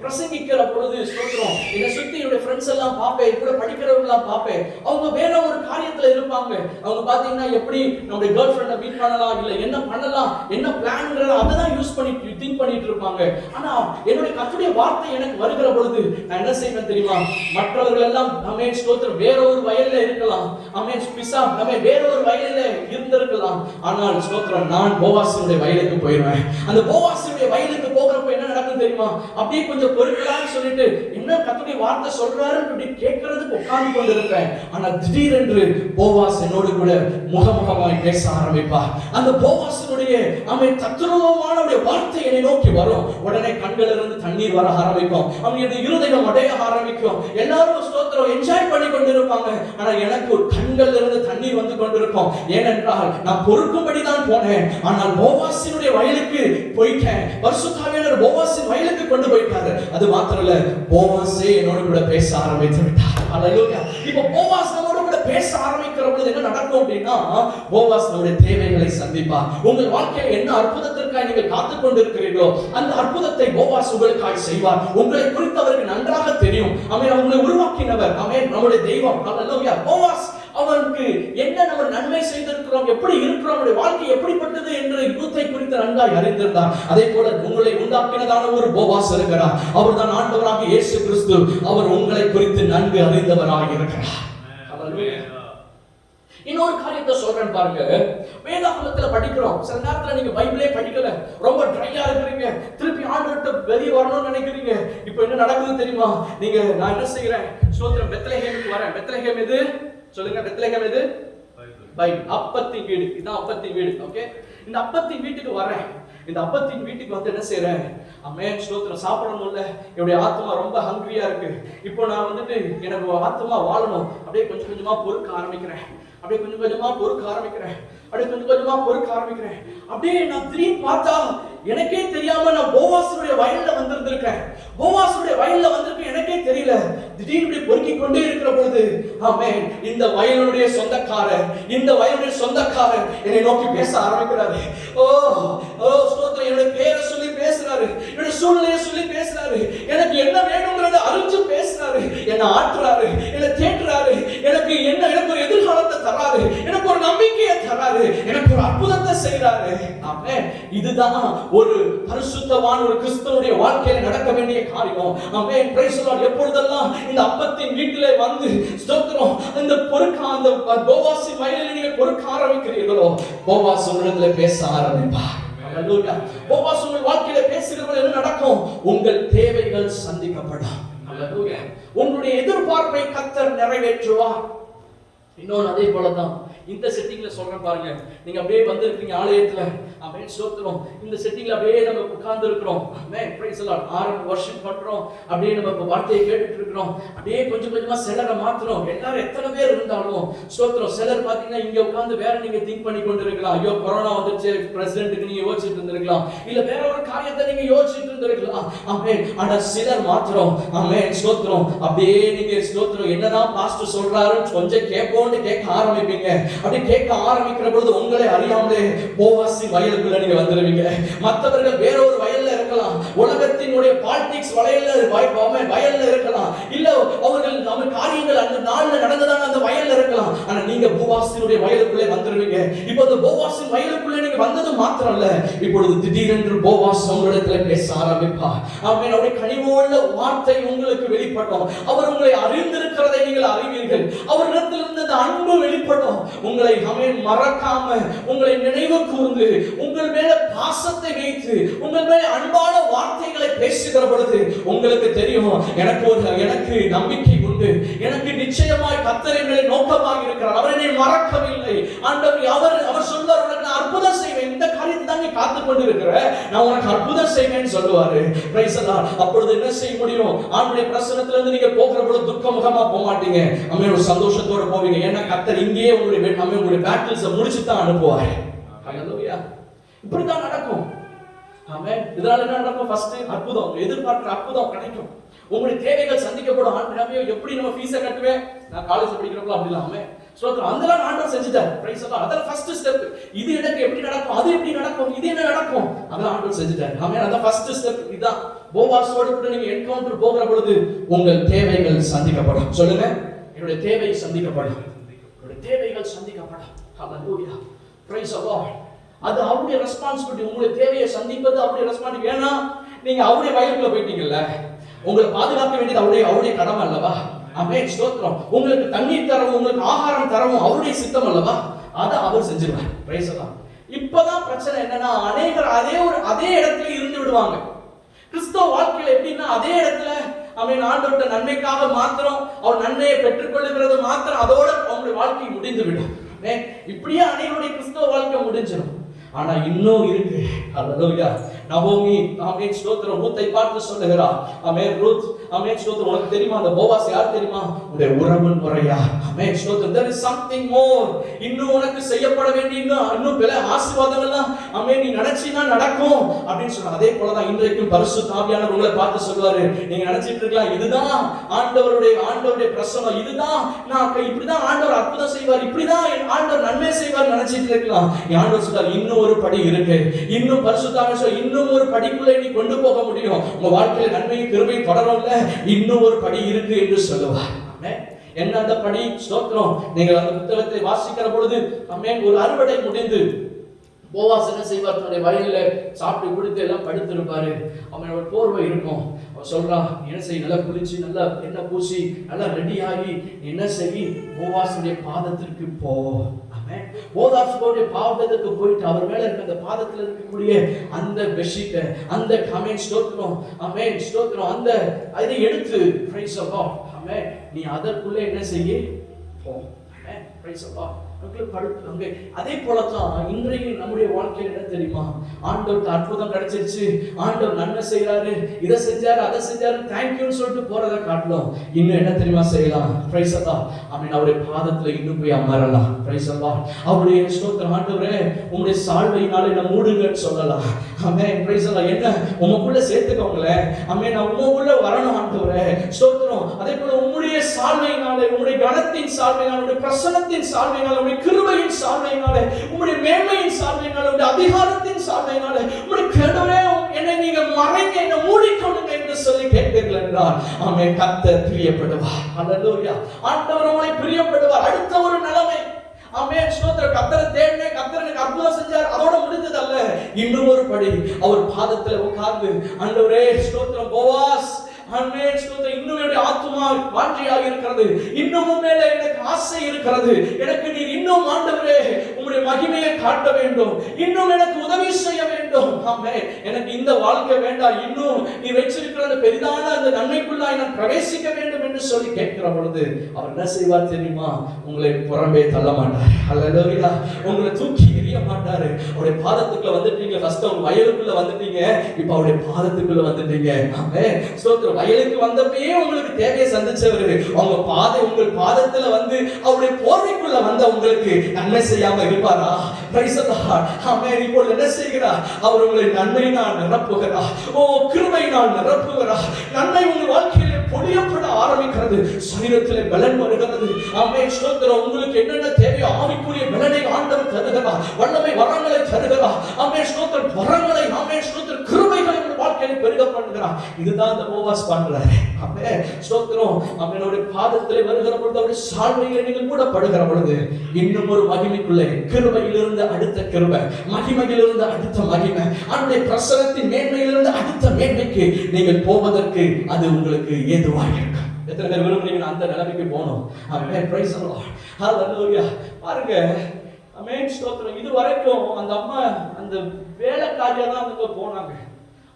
பிரசங்கிக்கிற பொழுது ஸ்தோத்திரம், என்னை சுத்தி என்னுடைய ஃப்ரெண்ட்ஸ் எல்லாம் பார்ப்பேன், கூட படிக்கிறவங்க எல்லாம் பார்ப்பேன். அவங்க வேற ஒரு காரியத்துல இருப்பாங்க. அவங்க பாத்தீங்கன்னா எப்படி நம்முடைய கேர்ள் ஃப்ரெண்டை மீட் பண்ணலாம், இல்ல என்ன பண்ணலாம், என்ன பிளான்ங்கறத அததான் யூஸ் பண்ணி திங்க் பண்ணிட்டு இருப்பாங்க. ஆனா என்னுடைய கர்த்தருடைய வார்த்தை எனக்கு வருகிற பொழுது நான் என்ன செய்வேன் தெரியுமா? மற்றவர்கள் எல்லாம் ஆமென் ஸ்தோத்திரம் வேற ஒரு வயல்ல இருக்கலாம், ஆமென் பிசா நம்ம வேற ஒரு வயல்ல இருந்திருக்கலாம். ஆனால் ஸ்தோத்திரம் நான் போவாசுடைய வயலுக்கு போயிடுவேன். அந்த போவாசுடைய வயலுக்கு போகிறப்ப என்ன நடக்கும் தெரியுமா? அப்படியே கொஞ்சம் பொறுக்கலாம்னு சொல்லிட்டு என்ன கர்த்தருடைய வார்த்தை சொல்றாருன்னு அப்படி கேட்கறதுக்கு உட்கார்ந்து கொண்டிருப்பேன். ஆனா திடீரென்று போவாஸ் என்னோடு கூட முகமுகமாய் பேச ஆரம்பிப்பார். அந்த போவாசுடைய ஆமென் தத்துவமான வார்த்தை என்னை நோக்கி வரும். உடனே கண்களிலிருந்து தண்ணீர் வர ஆரம்பிக்கும், அவனுடைய இருதயம் அடைய ஆரம்பிக்கும். எல்லாரும் ஸ்தோத்திரம் என்ஜாய் பண்ணி கொண்டிருப்பாங்க. ஆனா எனக்கு ஒரு கண்கள்ல இருந்து தண்ணீர் வந்து கொண்டிருக்கும். ஏனென்றால் நான் பொறுக்கும்படி தான் போனேன், ஆனால் போவாசினுடைய வயலுக்கு போயிட்டேன். பரிசுத்த ஆவியானவர் போவாசின் வயலுக்கு கொண்டு போயிட்டாரு. அது மாத்திரம் இல்ல, போவாசே என்னோட கூட பேச ஆரம்பித்து விட்டார். ஹல்லேலூயா. இப்போ போவாஸ் நம்மோட கூட பேச ஆரம்பிக்கிற பொழுது என்ன நடக்கும் அப்படின்னா, போவாஸ் நம்முடைய தேவைகளை சந்திப்பார். உங்கள் வாழ்க்கையில் என்ன அற்புதத்திற்காக நீங்கள் காத்துக் கொண்டிருக்கிறீர்களோ அந்த அற்புதத்தை போவாஸ் உங்களுக்காக செய்வார். உங்களை குறித்து அவருக்கு நன்றாக தெரியும். ஆமென். அவங்களை உருவாக்கினவர் ஆமென் நம்முடைய தெய்வம். ஹல்லேலூயா. போவாஸ் அவனுக்கு என்ன நம்ம நன்மை செய்திருக்கிறோம், எப்படி இருக்கிறோம், நம்முடைய வாழ்க்கை எப்படிப்பட்டது என்று யூத்தை குறித்து நன்றாய் அறிந்திருந்தார். அதே போல உங்களை உண்டாக்கினதான ஒரு போவாஸ் இருக்கிறார். அவர்தான் ஆண்டவராகிய இயேசு கிறிஸ்து. அவர் உங்களை குறித்து நன்கு அறிந்தவராக இருக்கிறார். ஹல்லேலூயா. இன்னொரு காரியத்தை சொல்றேன் பாருங்க. வேதாகமத்துல படிக்கிறோம், சில நேரத்துல நீங்க பைபிளே படிக்கல, ரொம்ப ட்ரையா இருக்கிறீங்க, திருப்பி ஆண்டவர்ட்ட வெளியே வரணும்னு நினைக்கிறீங்க. இப்போ என்ன நடக்குது தெரியுமா? நான் என்ன செய்கிறேன், ஸ்தோத்திரம் பெத்லகேமுக்கு வரேன். பெத்லகேம் எது சொல்லுங்க? பெத்லகேம் எது? பைபிள். அப்பத்தின் வீடு. இதான் அப்பத்தின் வீடு. ஓகே, இந்த அப்பத்தின் வீட்டுக்கு வரேன். இந்த அப்பத்தின் வீட்டுக்கு வந்து என்ன செய்றேன்? ஆமென் ஸ்தோத்திரம் சாப்பிடணும்ல, என்னுடைய ஆத்மா ரொம்ப ஹங்கிரியா இருக்கு. இப்போ நான் வந்துட்டு எனக்கு ஆத்மா வாழணும். அப்படியே கொஞ்சம் கொஞ்சமா பொறுக்க ஆரம்பிக்கிறேன். அப்படியே நான் திரும்பி பார்த்தா எனக்கே தெரியாம நான் போவாசுடைய வயல்ல வந்திருக்கேன். எனக்கே தெரியல. திடீர்னு பொறுக்கி கொண்டே இருக்கிற பொழுது ஆமென் இந்த வயலுடைய சொந்தக்காரர் என்னை நோக்கி பேச ஆரம்பிக்கிறாரு. ஓ ஸ்தோத்திரம், என்னுடைய பேரை சொல்லி பேசுறாரு, என்னுடைய சூழ்நிலையை சொல்லி பேசுறாரு, எனக்கு என்ன வேணும்ங்கறத அறிஞ்சு பேசுறாரு, என்ன ஆற்றுறாரு, என்ன தேற்றுறாரு, எனக்கு ஒரு எதிர்காலத்தை தராரு, எனக்கு ஒரு நம்பிக்கையை தராரு, எனக்கு ஒரு அற்புதத்தை செய்றாரு. ஆமென். இதுதான் ஒரு பரிசுத்தவான் ஒரு கிறிஸ்தவனுடைய வாழ்க்கையில நடக்க வேண்டிய காரியம். ஆமென். Praise the Lord. எப்பொழுதெல்லாம் இந்த அப்பத்தின் வீட்டிலே வந்து ஸ்தோத்திரம் இந்த அந்த போவாசின் வயலில் நீங்க பொறுக்க ஆரம்பிக்கிறீர்களோ, போவாஸ் உங்களிடத்துல பேச ஆரம்பிப்பார். ஹல்லேலூயா. போவாஸ் உங்கள் வாழ்க்கையில பேசுகிறவர்கள் என்ன நடக்கும்? உங்கள் தேவைகள் சந்திக்கப்படும். ஹல்லேலூயா. உங்களுடைய எதிர்பார்ப்பை கர்த்தர் நிறைவேற்றுவார். இன்னொன்று அதே போலதான் இந்த செட்டிங்ல சொல்றேன் பாருங்க. நீங்க அப்படியே வந்திருக்கீங்க ஆலயத்துல, அப்படியே ஸ்தோத்திரம் இந்த செட்டிங்ல அப்படியே நம்ம உட்கார்ந்து இருக்கிறோம். ஆமென். Praise the Lord. ஆரம்ப வர்ஷிப் பண்றோம், அப்படியே நம்ம வார்த்தையை கேட்டுட்டு இருக்கிறோம். அப்படியே கொஞ்சம் கொஞ்சமா சிலரை மாத்துறோம். எல்லாரும் எத்தனை பேர் இருந்தாலும் ஸ்தோத்திரம் சிலர் பாத்தீங்கன்னா இங்க உட்கார்ந்து வேற நீங்க திங்க் பண்ணி கொண்டு இருக்கலாம். ஐயோ கொரோனா வந்துருச்சு, பிரசிடென்ட்க்கு நீங்க யோசிச்சுட்டு இருந்திருக்கலாம், இல்ல வேற ஒரு காரியத்தை நீங்க யோசிச்சுட்டு இருந்திருக்கலாம். ஆமென். ஆனா சிலர் மாத்திரம் ஆமென் ஸ்தோத்திரம் அப்படியே நீங்க ஸ்தோத்திரம் என்னதான் பாஸ்டர் சொல்றாருன்னு கொஞ்சம் கேட்க ஆரம்பிப்பீங்க. அப்படி கேட்க ஆரம்பிக்கிற பொழுது உங்களை அறியாமலே போவாசின் வயலுக்குள்ள நீங்க வந்துருவீங்க. மற்றவர்கள் வேற ஒரு வயல்ல இருக்கலாம், உலகத்தினுடைய பாலிடிக்ஸ் வயல்ல இருக்கலாம், இல்ல அவர்கள் நம்ம காரியங்கள் அந்த நாள்ல நடந்ததான அந்த வயல்ல இருக்கலாம். ஆனா நீங்க போவாசினுடைய வயலுக்குள்ளே வந்துருவீங்க. இப்போ அந்த போவாசின் வயலுக்குள்ளே நீங்க வந்தது மாத்திரம் இல்ல, இப்பொழுது திடீரென்று போவாஸ் உங்களிடத்துல பேச ஆரம்பிப்பார். ஆமென். அவருடைய கனிவுள்ள வார்த்தை உங்களுக்கு வெளிப்படும். அவர் உங்களை அறிந்திருக்கிறதை நீங்கள் அறிவீர்கள். அவரிடத்தில் இருந்து அந்த அன்பு வெளிப்படும். உங்களை மறக்காம, உங்களை நினைவு கூர்ந்து, உங்கள் மேல பாசத்தை வைத்து, உங்கள் மேல அன்பான வார்த்தைகளை பேசுகிற பொழுது உங்களுக்கு தெரியும், எனக்கு நம்பிக்கை உண்டு, எனக்கு நிச்சயமாய் கர்த்தர் என்னை நோக்கமாக இருக்கிறார், அவர் என்னை மறக்கவில்லை. ஆண்டவர் அவர் சொல்வார், உனக்கு நான் அற்புதம் செய்வேன், இந்த காரியத்தை தான் நீ காத்துக் கொண்டு இருக்கிற, நான் உனக்கு அற்புதம் செய்வேன்னு சொல்லுவாரு. Price the Lord. அப்பொழுது என்ன செய்ய முடியும்? ஆண்டவருடைய பிரசன்னத்துல இருந்து நீங்க போகிற பொழுது துக்கமுகமா போக மாட்டீங்க. ஆமென். ஒரு சந்தோஷத்தோட போவீங்க. ஏன்னா கர்த்தர் இங்கேயே உங்களுடைய பேட்டில்ஸை முடிச்சு தான் அனுப்புவார். ஹல்லேலூயா. இப்படிதான் நடக்கும். ஆமென். இதனால என்ன நடக்கும்? ஃபர்ஸ்ட் அற்புதம், எதிர்பார்க்கிற அற்புதம் கிடைக்கும். உங்களுடைய தேவைகள் சந்திக்கப்படும். ஆண்டவரே எப்படி நம்ம ஃபீஸை கட்டுவேன், நான் காலேஜ் படிக்கிறப்போ அப்படி இல்லாம ஸ்தோத்திரம் அதெல்லாம் ஆண்டவர் செஞ்சுட்டார். பிரைஸ் எல்லாம் அதெல்லாம் ஃபர்ஸ்ட் ஸ்டெப். இது எனக்கு எப்படி நடக்கும், அது எப்படி நடக்கும், இது என்ன நடக்கும், அதெல்லாம் ஆண்டவர் செஞ்சுட்டார். ஆமென். அந்த ஃபர்ஸ்ட் ஸ்டெப் இதான். போவாஸோடு கூட நீங்க என்கவுண்டர் போகிற பொழுது உங்கள் தேவைகள் சந்திக்கப்படும். சொல்லுங்க, என்னுடைய தேவை சந்திக்கப்படும், என்னுடைய தேவைகள் சந்திக்கப்படும். ஹalleluya, praise the Lord. அது அவருடைய ரெஸ்பான்சிபிலிட்டி. உங்களுடைய தேவையை சந்திப்பது அவருடைய ரெஸ்பான்சிபிலிட்டி. ஏன்னா நீங்க அவருடைய வயலுக்குள்ள போயிட்டீங்கல்ல, உங்களை பாதுகாக்க வேண்டியது அவருடைய கடமை அல்லவா? ஆமென், ஸ்தோத்திரம். உங்களுக்கு தண்ணீர் தரவும் உங்களுக்கு ஆகாரம் தரவும் அவருடைய சித்தம் அல்லவா? அதை அவர் செஞ்சிருவார். பிரைஸ் எல்லாம். இப்பதான் பிரச்சனை என்னன்னா, அநேகர் அதே இடத்துல இருந்து விடுவாங்க. கிறிஸ்தவ வாழ்க்கையில எப்படின்னா, அதே இடத்துல ஆமென் ஆண்டவருடைய நன்மைக்காக மாத்திரம் அவர் நன்மையை பெற்றுக்கொள்ளுகிறது மாத்திரம் அதோட அவங்களுடைய வாழ்க்கை முடிந்து விடும். இப்படியே அநேகருடைய கிறிஸ்தவ வாழ்க்கை முடிஞ்சிடும். ஆனா இன்னும் இருக்கு. ஹalleluya. நகோமி ஆமென் ஸ்தோத்திரம் ரூத்தை பார்த்து சொல்லுகிறார். ஆமென் ரூத் ஆமென் ஸ்தோத்திரம். உனக்கு தெரியுமா அந்த போவாஸ் யார் தெரியுமா? உன்னுடைய உறவு முறையா. ஆமென் ஸ்தோத்திரம். there is something more. இன்னும் உனக்கு செய்யப்பட வேண்டிய இன்னும் பல ஆசீர்வாதங்கள் எல்லாம் ஆமென் நீ நினைச்சினா நடக்கும் அப்படினு சொல்றார். அதே போல தான் இன்றைக்கும் பரிசுத்த ஆவியானவர் உங்களை பார்த்து சொல்வாரு. நீங்க நினைச்சிட்டு இருக்கலாம் இதுதான் ஆண்டவருடைய பிரசன்னம், இதுதான் நான் இப்படி தான் ஆண்டவர் அற்புதம் செய்வார், இப்படி தான் ஆண்டவர் நன்மை செய்வார் நினைச்சிட்டு இருக்கலாம். ஆண்டவர் சொல்றார் இன்னும் ஒரு படி இருக்கு. இன்னும் பரிசுத்த ஆவியானவர் சொல்றார் இன்னும் ஒரு படிக்குள்ள நீ கொண்டு போக முடியும். உங்க வாழ்க்கையில நன்மையும் கிருபையும் தொடரும்ல, இன்னும் ஒரு படி இருக்கு என்று சொல்லுவார். ஆமென். என்ன அந்த படி? ஸ்தோத்திரம். நீங்கள் அந்த புத்தகத்தை வாசிக்கிற பொழுது ஆமென் ஒரு அறுவடை முடிந்து போவாஸ் என்ன செய்வார்? தன்னுடைய வயல்ல சாப்பிட்டு குடித்து எல்லாம் படுத்திருப்பாரு. அவன் ஒரு போர்வை இருக்கும். அவன் சொல்றா என்ன செய், நல்லா குளிச்சு நல்லா எண்ணெய் பூசி நல்லா ரெடி ஆகி என்ன செய், போவாசுடைய பாதத்திற்கு போ. போவாசுடைய பாதத்துக்கு போயிட்டு அவர் மேல இருக்க அந்த பாதத்துல இருக்கக்கூடிய அந்த பெட்ஷீட்டை அந்த ஆமென் ஸ்தோத்திரம் ஆமென் ஸ்தோத்திரம் அந்த அதை எடுத்து பிரைஸ் தி லார்ட் ஆமென் நீ அதற்குள்ளே என்ன செய்ய போ. ஆமென் பிரைஸ் தி லார்ட். அதே போலதான் இன்றைக்கு நம்முடைய வாழ்க்கையில் என்ன தெரியுமா? ஆண்டவருக்கு அற்புதம் கிடைச்சிருச்சு, ஆண்டவர் நன்மை செய்யறாரு, இதை செஞ்சாரு அதை செஞ்சாரு தேங்க்யூன்னு சொல்லிட்டு போறதை காட்டலாம். இன்னும் என்ன தெரியுமா செய்யலாம்? பிரைஸ் தி லார்ட் ஆமென் அவருடைய பாதத்துல இன்னும் போய் அமரலாம். Price the Lord. அவருடைய ஸ்தோத்திரம் ஆண்டவரே உங்களுடைய சால்வையினால என்ன மூடுங்கன்னு சொல்லலாம். ஆமென் பிரைஸ் தி லார்ட். என்ன உங்களுக்குள்ள சேர்த்துக்கோங்களேன். ஆமென் நான் உங்களுக்குள்ள வரணும் ஆண்டவரே ஸ்தோத்திரம். அதே போல உங்களுடைய சால்வையினால, உங்களுடைய கனத்தின் சால்வையினால, உங்களுடைய பிரசன்னத்தின் சால்வையினால, கிருபையின் சால்வையினாலே, உம்முடைய மேன்மையின் சால்வையினாலே, உம்முடைய அதிகாரத்தின் சால்வையினாலே, உம்முடைய கடவுளே என்னை நீங்க மறைங்க, என்னை மூடிக்கொள்ளுங்க என்று சொல்லி கேட்பீர்கள் என்றால் ஆமென் கர்த்தர் பிரியப்படுவார். ஹalleluya. ஆண்டவர் உங்களை பிரியப்படுவார். அடுத்த ஒரு நிலைமை ஆமென் ஸ்தோத்திரம். கர்த்தரை தேடினேன், கர்த்தர் எனக்கு அற்புதம் செஞ்சார், அதோட முடிஞ்சது அல்ல. இன்னும் ஒரு படி அவர் பாதத்துல உட்கார்ந்து ஆண்டவரே ஸ்தோத்திரம் போவாஸ் ஆமென் ஸ்தோத்திரம் இன்னும் என்னுடைய ஆத்துமா வாஞ்சையாக இருக்கிறது, இன்னும் மேலே எனக்கு ஆசை இருக்கிறது, எனக்கு நீர் இன்னும் ஆண்டவரே உம்முடைய மகிமையை காட்ட வேண்டும், இன்னும் எனக்கு உதவி செய்ய வேண்டும். ஆமென் எனக்கு இந்த வாழ்க்கை வேண்டாம், இன்னும் நீ வச்சிருக்கிற அந்த பெரிதான அந்த நன்மைக்குள்ளாய் நான் பிரவேசிக்க வேண்டும் என்று சொல்லி கேட்கிற பொழுது அவர் என்ன செய்வார் தெரியுமா? உங்களை புறம்பே தள்ள மாட்டார். ஹalleluya. உங்களை தூக்கி எறிய மாட்டாரு. அவருடைய பாதத்துக்குள்ள வந்துட்டீங்க. ஃபர்ஸ்ட் உங்க வயலுக்குள்ள வந்துட்டீங்க, இப்போ அவருடைய பாதத்துக்குள்ள வந்துட்டீங்க. ஆமென் ஸ்தோத்திரம். வயலுக்கு வந்தப்பயே உங்களுக்கு தேவையை சந்திச்சவரு உங்கள் பாதத்துல வந்து அவருடைய போர்வைக்குள்ள வந்த உங்களுக்கு நன்மை செய்யாம இருப்பாரா? Praise the Lord. ஆமென். இப்போ என்ன செய்கிறார்? அவர் உங்களை நன்மையினால் நிரப்புகிறார். ஓ கிருபையினால் நிரப்புகிறார். நன்மை உங்கள் வாழ்க்கையிலே பொழியப்பட ஆரம்பிக்கிறது. சரீரத்திலே பலன் வருகிறது. ஆமென் ஸ்தோத்திரம். உங்களுக்கு என்னென்ன தேவையோ ஆவிக்குரிய பலனை ஆண்டவர் தருகிறார். வல்லமை வரங்களை தருகிறார். ஆமென் ஸ்தோத்திரம். வரங்களை ஆமென் ஸ்தோத்திரம் கிருபைகளை உங்கள் வாழ்க்கையிலே பெருக பண்ணுகிறார். இதுதான் அந்த போவாஸ் பண்றாரு. ஆமென் ஸ்தோத்திரம். அவனுடைய பாதத்திலே வருகிற பொழுது அவருடைய சால்வையிலே நீங்கள் கூட படுகிற பொழுது இன்னும் ஒரு மகிமைக்குள்ளே, கிருபையிலிருந்து அடுத்த கிருபை, மகிமையிலிருந்து அடுத்த மகிமை, அவருடைய பிரசன்னத்தின் மேன்மையிலிருந்து அடுத்த மேன்மைக்கு நீங்கள் போவதற்கு அது உங்களுக்கு ஏதுவாக இருக்கும். எத்தனை பேர் விரும்புறீங்க அந்த நிலைமைக்கு போகணும்? ஆமென் பிரைஸ் தி லார்ட். ஹalleluya. பாருங்க ஆமென் ஸ்தோத்திரம். இது வரைக்கும் அந்த அம்மா அந்த வேலைக்காரியா தான் அங்க போனாங்க.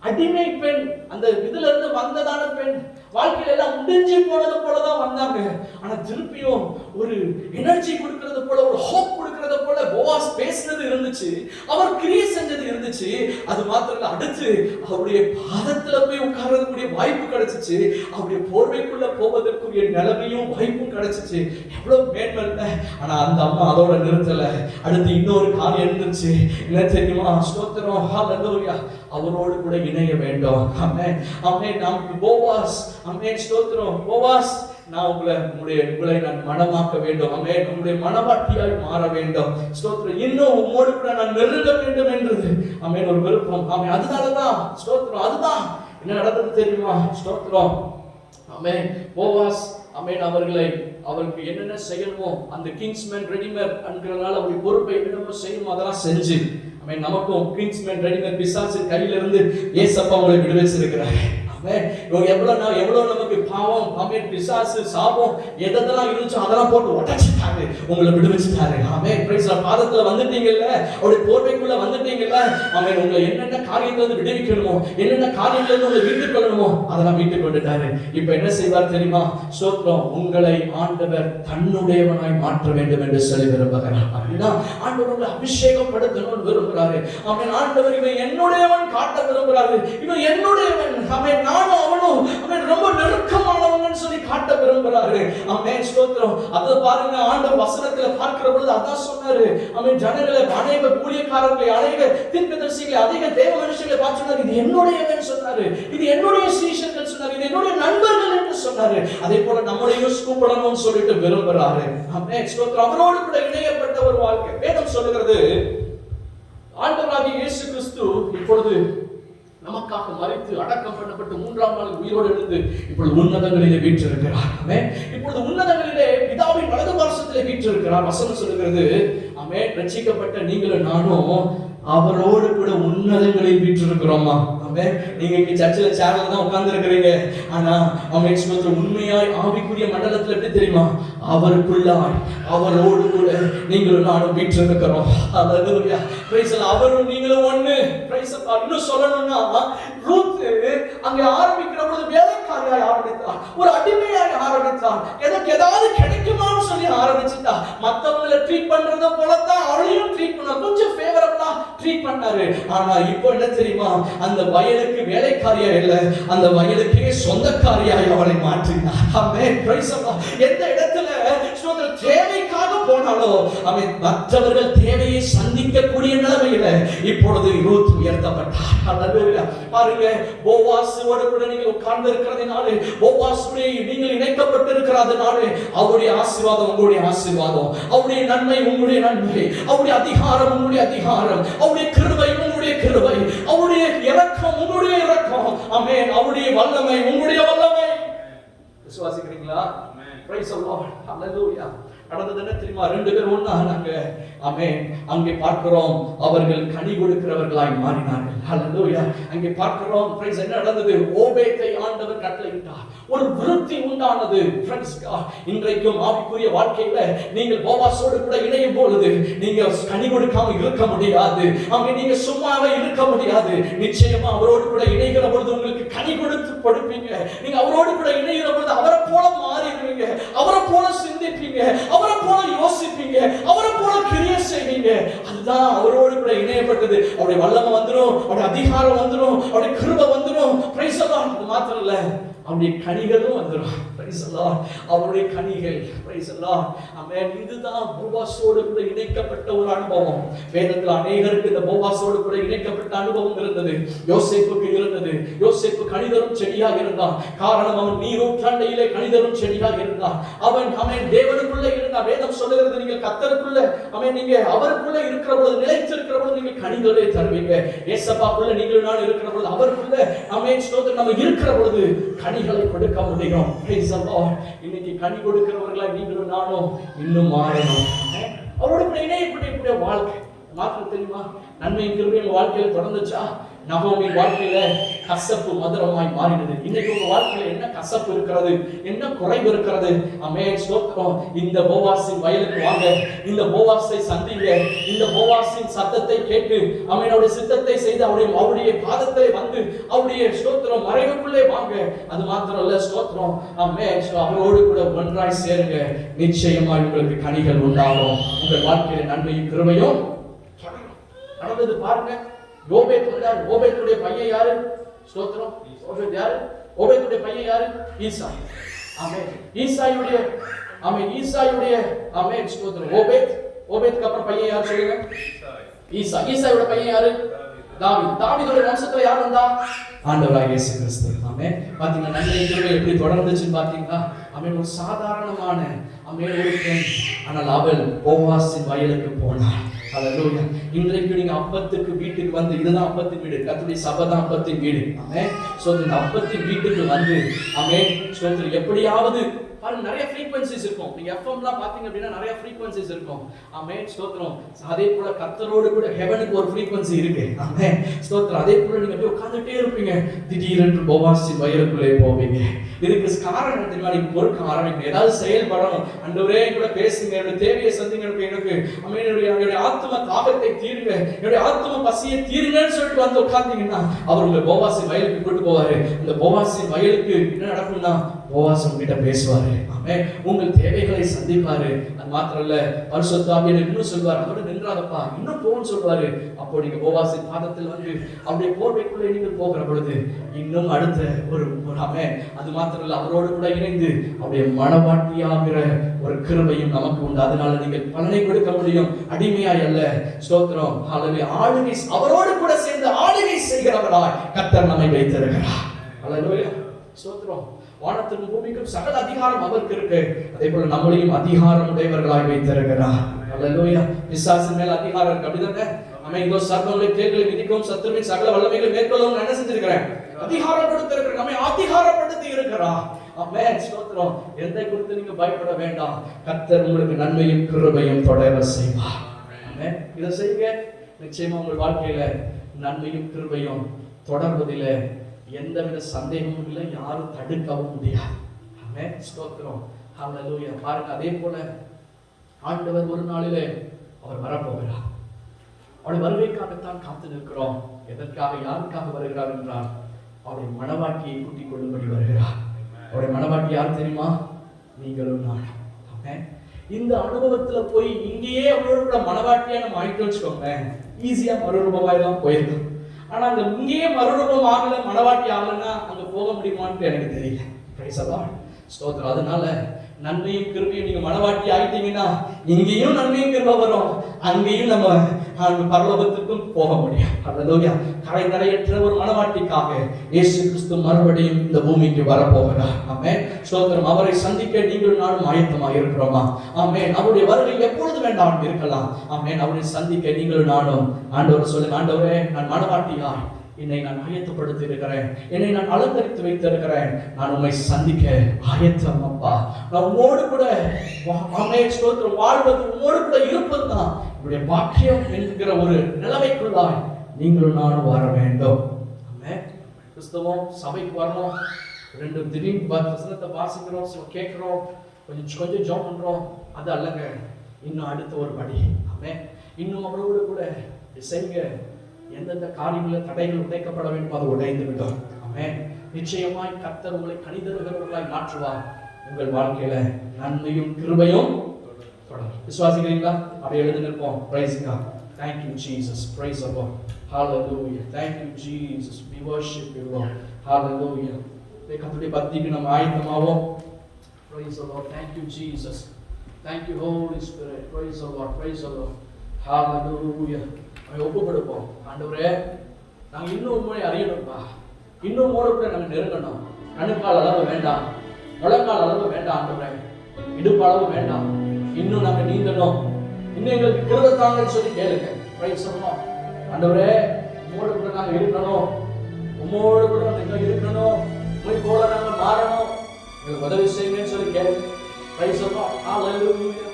அடிமை பெண், அந்த இதுல இருந்து வந்ததான பெண், வாழ்க்கையில எல்லாம் முடிஞ்சு போனது போலதான் வந்தாங்க. ஆனா திருப்பியும் ஒரு எனர்ஜி கொடுக்கிறது போல, ஒரு ஹோப் கொடுக்கிறது போல போவாஸ் பேசினது இருந்துச்சு, அவர் கிரியை செஞ்சது இருந்துச்சு. அது மாத்திரம் இல்ல, அடுத்து அவருடைய பாதத்துல போய் உட்கார்றதுக்குரிய வாய்ப்பு கிடைச்சிச்சு. அவருடைய போர்வைக்குள்ள போவதற்குரிய நிலைமையும் வாய்ப்பும் கிடைச்சிச்சு. எவ்வளவு மேன்மை. ஆனா அந்த அம்மா அதோட நிறுத்தல. அடுத்து இன்னொரு காரியம் இருந்துச்சு. என்ன தெரியுமா? ஸ்தோத்திரம், ஹalleluya. அவரோடு கூட இணைய வேண்டும். ஆமென், ஆமென். நமக்கு போவாஸ், ஆமென், ஸ்தோத்திரம். போவாஸ், நான் உங்களை நான் மனமாக்க வேண்டும். ஆமென். உங்களுடைய மனவாட்டியாய் மாற வேண்டும். ஸ்தோத்திரம். இன்னும் உம்மோடு கூட நான் நெருங்க வேண்டும் என்றது, ஆமென், ஒரு விருப்பம். ஆமென். அதனாலதான் ஸ்தோத்திரம். அதுதான் என்ன நடந்தது தெரியுமா? ஸ்தோத்திரம், ஆமென். போவாஸ், ஆமென், அவருக்கு என்னென்ன செய்யணுமோ அந்த கிங்ஸ்மேன் ரெடிமேட் என்கிறனால அவருடைய பொறுப்பை என்னென்ன செய்யணுமோ அதெல்லாம் செஞ்சு, ஆமென், நமக்கும் கிங்ஸ்மேன் ரெடிமேட் பிசாசின் கையில இருந்து ஏசப்பா உங்களை விடுவிச்சிருக்கிறார். இவங்க எவ்வளவு நமக்கு பாவம், ஆமென், பிசாசு, சாபம் எதெல்லாம் இருந்துச்சோ அதெல்லாம் போட்டு உடைச்சிட்டாரு, உங்களை விடுவிச்சிட்டாரு. ஆமென், பிரைஸ் தி லார்ட். பாதத்துல வந்துட்டீங்கல்ல, அவருடைய போர்வைக்குள்ள வந்துட்டீங்கல்ல, ஆமென். உங்களை என்னென்ன காரியத்துல இருந்து விடுவிக்கணுமோ, என்னென்ன காரியத்துல இருந்து உங்களை மீட்டுக் கொள்ளணுமோ அதெல்லாம் மீட்டுக் கொண்டுட்டாரு. இப்ப என்ன செய்வார் தெரியுமா? ஸ்தோத்திரம். உங்களை ஆண்டவர் தன்னுடையவனாய் மாற்ற வேண்டும் என்று சொல்லி விரும்புகிறார். அப்படின்னா ஆண்டவர் உங்களை அபிஷேகப்படுத்தணும்னு விரும்புகிறாரு. ஆமென். ஆண்டவர் இவன் என்னுடையவன் காட்ட விரும்புகிறாரு. இவன் என்னுடையவன், ஆமென், நானும் அவனும், ஆமென், ரொம்ப நெருக்கமானவன் சொல்லி காட்ட விரும்புகிறாரு. ஆமென், ஸ்தோத்திரம். அத பாருங்க, ஆண்டவர் வசனத்துல பார்க்கிற பொழுது அதான் சொன்னாரு. ஆமென், ஜனங்களை, அநேக ஊழியக்காரர்களை, அநேக தீர்க்கதரிசிகளை, அநேக தேவ மனுஷர்களை பார்த்து சொன்னாரு, இது என்னுடையவன் சொன்னாரு, இது என்னுடைய சீஷர்கள் சொன்னாரு, இது என்னுடைய நண்பர்கள் என்று சொன்னாரு. அதே போல நம்மளையும் கூப்பிடணும்னு சொல்லிட்டு விரும்புகிறாரு. ஆமென், ஸ்தோத்திரம். அவரோடு கூட இணையப்பட்ட ஒரு வாழ்க்கை. வேதம் சொல்லுகிறது, ஆண்டவராகிய இயேசு கிறிஸ்து இப்பொழுது நமக்காக மரித்து அடக்கம் பண்ணப்பட்டு மூன்றாம் நாள் உயிரோடு எழுந்து இப்பொழுது உன்னதங்களிலே வீற்றிருக்கிறார். ஆமென். இப்பொழுது உன்னதங்களிலே பிதாவின் வலது பார்சத்திலே வீற்றிருக்கிறார். வசனம் சொல்லுகிறது, ஆமென், ரட்சிக்கப்பட்ட நீங்களும் நானும் அவரோடு கூட உன்னதங்களில் வீற்றிருக்கிறோமா? ஆமென். நீங்க இங்க சர்ச்சில் சேர்ல தான் உட்கார்ந்து இருக்கிறீங்க. ஆனா ஆமென், ஸ்தோத்திரம், உண்மையாய் ஆவிக்குரிய மண்டலத்துல எப்படி தெரியுமா? அவருக்குள்ளாய் அவரோடு கூட நீங்களும் நானும் வீற்றிருக்கிறோம். ஹalleluya. Price the Lord. அவரும் நீங்களும் ஒண்ணு. Price the Lord. இன்னும் சொல்லணும்னா, ரூத் அங்க ஆரம்பிக்கிற பொழுது வேலைக்காரியாய் ஆரம்பித்தார், ஒரு அடிமையாய் ஆரம்பித்தார், ஏதாவது கிடைக்குமான்னு சொல்லி ஆரம்பிச்சிட்டா. மத்தவங்களை ட்ரீட் பண்றத போல தான் அவளையும் ட்ரீட் பண்ண, கொஞ்சம் ஃபேவரபிளா ட்ரீட் பண்ணாரு. ஆனா இப்போ என்ன தெரியுமா? அந்த வயலுக்கு வேலைக்காரியா இல்ல, அந்த வயலுக்கே சொந்தக்காரியாய் அவளை மாற்றினார். ஆமென், பிரைஸ் தி லார்ட். எந்த இடத்துல ஸ்தோத்திரம் தேவைக்காக போனாலோ, ஆமென், மற்றவர்கள் தேவையை சந்திக்கக்கூடிய நிலைமையில இப்பொழுது ரூத் உயர்த்தப்பட்டார். ஹalleluya. பாருங்க, போவாஸோடு கூட நீங்க உட்கார்ந்து இருக்கிறதுனால, போவாஸோடு நீங்கள் இணைக்கப்பட்டிருக்கிறதுனால அவருடைய ஆசீர்வாதம் உங்களுடைய ஆசீர்வாதம், அவருடைய நன்மை உங்களுடைய நன்மை, அவருடைய அதிகாரம் உங்களுடைய அதிகாரம், அவருடைய கிருபை உங்களுடைய கிருபை, அவருடைய இரக்கம் உங்களுடைய இரக்கம், ஆமென், அவருடைய வல்லமை உங்களுடைய வல்லமை. விசுவாசிக்கிறீங்களா? Praise the Lord. ஹalleluya. நடந்தது என்ன தெரியுமா? 2 பேர் ஒண்ணானாங்க. ஆமென். அங்கே பார்க்கிறோம், அவர்கள் கனி கொடுக்கிறவர்களாய் மாறினார்கள். ஹalleluya. அங்கே பார்க்கிறோம், பிரைஸ், என்ன நடந்தது? ஓபேத்தை ஆண்டவர் கட்டளையிட்டார், ஒரு விருத்தி உண்டானது. Praise God. இன்றைக்கும் ஆவிக்குரிய வாழ்க்கையில நீங்கள் போவாஸோடு கூட இணையும் பொழுது நீங்க கனி கொடுக்காம இருக்க முடியாது. ஆமென். நீங்க சும்மாவே இருக்க முடியாது. நிச்சயமா அவரோடு கூட இணைகிற பொழுது உங்களுக்கு கனி கொடுப்பீங்க. நீங்க அவரோடு கூட இணைகிற பொழுது அவரை போல மாறிடுவீங்க, அவரை போல சிந்திப்பீங்க, அவரை போல யோசிப்பீங்க, அவரை போல கிரியை செய்வீங்க. அதுதான் அவரோடு கூட இணையப்பட்டது. அவருடைய வல்லமை வந்துரும், அவருடைய அதிகாரம் வந்துரும், அவருடைய கிருபை வந்துரும். Praise the Lord. அது மாத்திரம் இல்ல, அவருடைய கனிகளும் வந்துரும். Praise the Lord. அவருடைய கனிகள். Praise the Lord. ஆமென். இதுதான் போவாஸோடு கூட இணைக்கப்பட்ட ஒரு அனுபவம். வேதத்தில் அநேகருக்கு இந்த போவாஸோடு கூட இணைக்கப்பட்ட அனுபவம் இருந்தது. யோசேப்புக்கு இருந்தது. யோசேப்பு கனிதரும் செடியாக இருந்தான். காரணம், அவன் நீரூற்றண்டையிலே கனிதரும் செடியாக இருந்தான். அவன் தேவனுக்குள்ள இருந்தான். வேதம் சொல்லுகிறது, நீங்கள் கர்த்தருக்குள்ள, நீங்க அவருக்குள்ள இருக்கிற பொழுது, நிலைத்திருக்கிற பொழுது நீங்கள் கனிகளை தருவீங்க. ஏசப்பாக்குள்ள நீங்கள் நான் இருக்கிற பொழுது, அவருக்குள்ள ஸ்தோத்திரம் நம்ம இருக்கிற பொழுது கனிகளை கொடுக்க முடியும். Praise the Lord. இன்னைக்கு கனி கொடுக்கிறவர்களா நீங்களும் நானும் இன்னும் மாறணும். அவரோட கூட இணையக்கூடிய வாழ்க்கை மாற்றம் தெரியுமா? நன்மை கிருபை வாழ்க்கையில தொடர்ந்துச்சா? நகோமி வாழ்க்கையில கசப்பு மதுரமாய் மாறினது. இன்னைக்கு உங்க வாழ்க்கையில என்ன கசப்பு இருக்கிறது, என்ன குறைவு இருக்கிறது? ஆமென், ஸ்தோத்திரம். இந்த போவாசின் வயலுக்கு வாங்க, இந்த போவாசை சந்திங்க, இந்த போவாசின் சத்தத்தை கேட்டு ஆமென் அவருடைய சித்தத்தை செய்து அவருடைய பாதத்தை வந்து அவருடைய ஸ்தோத்திரம் மறைவுக்குள்ளே வாங்க. அது மாத்திரம் இல்ல, ஸ்தோத்திரம் ஆமென், அவரோடு கூட ஒன்றாய் சேருங்க. நிச்சயமாய் உங்களுக்கு கனிகள் உண்டாகும். உங்கள் வாழ்க்கையில நன்மையும் கிருபையும் நடந்தது. பாருங்க, யோபேத் வந்தார். யோபேத்துடைய பையன் யாரு? ஸ்தோத்திரம். யோபேத் யாரு? யோபேத்துடைய பையன் யாரு? ஈசாய். ஆமென். ஈசாயுடைய ஆமென், ஸ்தோத்திரம். யோபேத்துக்கு அப்புறம் பையன் யார் சொல்லுங்க? ஈசாய். ஈசாயோட பையன் யாரு? தாவீது. தாவீதுடைய வம்சத்துல யார் வந்தா? ஆண்டவராகிய இயேசு கிறிஸ்து. ஆமென். பாத்தீங்கன்னா நன்மை கிருபை எப்படி தொடர்ந்துச்சுன்னு பாத்தீங்களா? ஆமென். ஒரு சாதாரணமான ஆமென் ஒரு பெண், ஆனால் அவள் போவாசின் வயலுக்கு போனாள். ஹல்லேலூயா. இன்றைக்கு நீங்க அப்பத்துக்கு வீட்டுக்கு வந்து, இதுதான் அப்பத்தின் வீடு, கர்த்தருடைய சபை தான் அப்பத்தின் வீடு. ஆமென். சோ இந்த அப்பத்தின் வீட்டுக்கு வந்து ஆமென், ஸ்தோத்திரம். எப்படியாவது பாருங்க, நிறைய ஃப்ரீக்வென்சிஸ் இருக்கும். நீங்க எஃப்எம்லாம் பாத்தீங்க அப்படின்னா நிறைய ஃப்ரீக்வென்சிஸ் இருக்கும். ஆமென், ஸ்தோத்திரம். அதே போல கர்த்தரோடு கூட ஹெவனுக்கு ஒரு ஃப்ரீக்வென்சி இருக்கு. ஆமென், ஸ்தோத்திரம். அதே போல நீங்க அப்படியே உட்கார்ந்துட்டே இருப்பீங்க, திடீரென்று போவாசின் வயலுக்குள்ளே போவீங்க. இதுக்கு காரணம் தெரியுமா? நீங்க பொறுக்க ஆரம்பிங்க, ஏதாவது செயல்படணும். ஆண்டவரே கூட பேசுங்க, என்னுடைய தேவையை சந்திங்க, எனக்கு ஆமென் என்னுடைய ஆத்ம தாகத்தை தீருங்க, என்னுடைய ஆத்ம பசியை தீருங்கன்னு சொல்லிட்டு வந்து உட்கார்ந்தீங்கன்னா அவர் உங்க போவாசின் வயலுக்கு கூட்டு போவாரு. இந்த போவாசின் வயலுக்கு என்ன நடக்கும்னா, போவாஸ் உங்ககிட்ட பேசுவாரு. ஆமென். உங்கள் தேவைகளை சந்திப்பாரு. அது மாத்திரம் இல்ல, பரிசுத்த ஆவியானவர் இன்னும் சொல்வார், அதோட நின்றாதப்பா, இன்னும் போன்னு சொல்வாரு. அப்போ நீங்க போவாசின் பாதத்தில் வந்து அப்படியே போர்வைக்குள்ளே நீங்கள் போகிற பொழுது இன்னும் அடுத்த ஒரு ஆமென், அது மாத்திரம் இல்ல, அவரோடு கூட இணைந்து அப்படியே மனவாட்டியாகிற ஒரு கிருபையும் நமக்கு உண்டு. அதனால நீங்கள் பலனை கொடுக்க முடியும், அடிமையாய் அல்ல. ஸ்தோத்திரம். ஹல்லேலூயா. ஆளுகை, அவரோடு கூட சேர்ந்து ஆளுகை செய்கிறவராய் கர்த்தர் நம்மை வைத்திருக்கிறார். ஹல்லேலூயா. ஸ்தோத்திரம். வானத்திற்கும் பூமிக்கும் சகல அதிகாரம் அவருக்கு இருக்கு. அதே போல நம்மளையும் அதிகாரம் உடையவர்களாய் வைத்திருக்கிறார். ஹல்லேலூயா. பிசாசின் மேல் அதிகாரம் இருக்கு, அப்படிதானே? ஆமென். இதோ சர்ப்பங்களை தேள்களை மிதிக்கவும் சத்துருவின் சகல வல்லமைகளை மேற்கொள்ளவும் என்ன செஞ்சிருக்கிறேன்? அதிகாரம் கொடுத்திருக்கிறேன். நம்மை அதிகாரப்படுத்தி இருக்கிறார். ஆமென், ஸ்தோத்திரம். எதை குறித்து நீங்க பயப்பட வேண்டாம். கர்த்தர் உங்களுக்கு நன்மையும் கிருபையும் தொடர செய்வார். ஆமென். இதை செய்யுங்க, நிச்சயமா உங்கள் வாழ்க்கையில நன்மையும் கிருபையும் தொடர்வதிலே எந்தவித சந்தேகமும் இல்லை, யாரும் தடுக்கவும் முடியாது. ஆமென், ஸ்தோத்திரம். ஹல்லேலூயா. பாருங்க, அதே போல ஆண்டவர் ஒரு நாளிலே அவர் வரப்போகிறார். அவருடைய வருகைக்காகத்தான் காத்து நிற்கிறோம். எதற்காக, யாருக்காக வருகிறார் என்றால் அவருடைய மனவாட்டியை கூட்டிக் கொள்ளும்படி வருகிறார். அவருடைய மனவாட்டி யார் தெரியுமா? நீங்களும் நானும். ஆமென். இந்த அனுபவத்துல போய் இங்கேயே அவரோட கூட மனவாட்டியா நம்ம ஆயிட்டு வச்சுக்கோங்க, ஈஸியா மறுரூபமாயெல்லாம் போயிருக்கும். ஆனா அங்க இங்கேயே மறுரூபம் ஆகல, மனவாட்டி ஆகலன்னா அங்க போக முடியுமான்னு எனக்கு தெரியல. Price the Lord. ஸ்தோத்திரம். அதனால நன்மையும் கிருபையும் நீங்க மனவாட்டி ஆயிட்டீங்கன்னா இங்கேயும் நன்மையும் கிருபை வரும், அங்கேயும் நம்ம பரலோகத்துக்கும் போக முடியும். ஹல்லேலூயா. கரை கரையற்ற ஒரு மனவாட்டிக்காக இயேசு கிறிஸ்து மறுபடியும் இந்த பூமிக்கு வரப்போகிறார். ஆமென், ஸ்தோத்திரம். அவரை சந்திக்க நீங்கள் நானும் ஆயத்தமாக இருக்கிறோமா? ஆமென். அவருடைய வருகை எப்பொழுது வேண்டாம் இருக்கலாம். ஆமென். அவரை சந்திக்க நீங்கள் நானும், ஆண்டவர் சொல்லுங்க, ஆண்டவரே நான் மனவாட்டியாய் என்னை நான் ஆயத்தப்படுத்தி இருக்கிறேன், என்னை நான் அலங்கரித்து வைத்திருக்கிறேன், நான் உம்மை சந்திக்க ஆயத்தம் அப்பா. நான் உம்மோடு கூட ஆமென், ஸ்தோத்திரம், வாழ்வது உம்மோடு கூட இருப்பது தான் உங்களுடைய பாக்கியம் என்கிற ஒரு நிலைமைக்குள்ளாய் நீங்களும் நானும் வர வேண்டும். ஆமென். கிறிஸ்தவம் சபைக்கு வரணும், ரெண்டு திடீர்னு வசனத்தை வாசிக்கிறோம், கேட்கிறோம், கொஞ்சம் ஜெபம் பண்றோம், அது அல்லங்க. இன்னும் அடுத்த ஒரு படி. ஆமென். இன்னும் அவரோடு கூட செய்யுங்க. எந்தெந்த காரியங்களில் தடைகள் உடைக்கப்பட வேண்டும் அது உடைந்து விடும். ஆமென். நிச்சயமாய் கர்த்தர் உங்களை கனிதருகிறவர்களாய் மாற்றுவார். உங்கள் வாழ்க்கையில நன்மையும் கிருபையும் தொடரும். விசுவாசிக்கிறீங்களா? அப்படியே எழுதி நிற்போம். Praise God. Thank you Jesus. Praise the Lord. Hallelujah. Thank you Jesus. We worship you Lord. Hallelujah. கர்த்தருடைய பக்திக்கு நம்ம ஆயத்தமாவோம். Praise the Lord. Thank you Jesus. Thank you Holy Spirit. Praise the Lord. Praise the Lord. Hallelujah. ஒப்பு கொடுப்போம். ஆண்டவரே, நாங்க இன்னும் உண்மை அறியணும்பா, இன்னும் ஓட கூட நாங்க நெருங்கணும். கணுக்கால் அளவு வேண்டாம், முழங்கால் அளவு வேண்டாம் ஆண்டவரே, இடுப்பு அளவு வேண்டாம், இன்னும் நாங்க நீந்தணும், இன்னும் எங்களுக்கு கிருபை தாங்கன்னு சொல்லி கேளுங்க. பிரைஸ் சொல்லணும். ஆண்டவரே, உம்மோடு கூட நாங்க இருக்கணும், உம்மோடு கூட நாங்க இருக்கணும், உண்மை போல நாங்க மாறணும், எங்களுக்கு உதவி செய்யுங்கன்னு சொல்லி கேளுங்க. பிரைஸ் சொல்லணும். Hallelujah.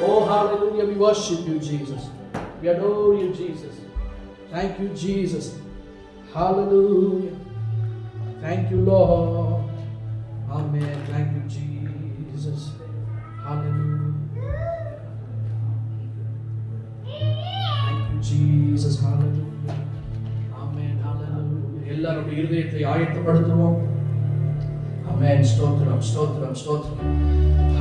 Oh hallelujah. We worship you Jesus. We adore you, Jesus. Thank you, Jesus. Hallelujah. Thank you, Lord. Amen. Thank you, Jesus. Hallelujah. Thank you, Jesus. Hallelujah. Amen. Hallelujah. எல்லாருடைய இருதயத்தை ஆயத்தப்படுத்துவோம். Amen. ஸ்தோத்திரம், ஸ்தோத்திரம், ஸ்தோத்திரம்.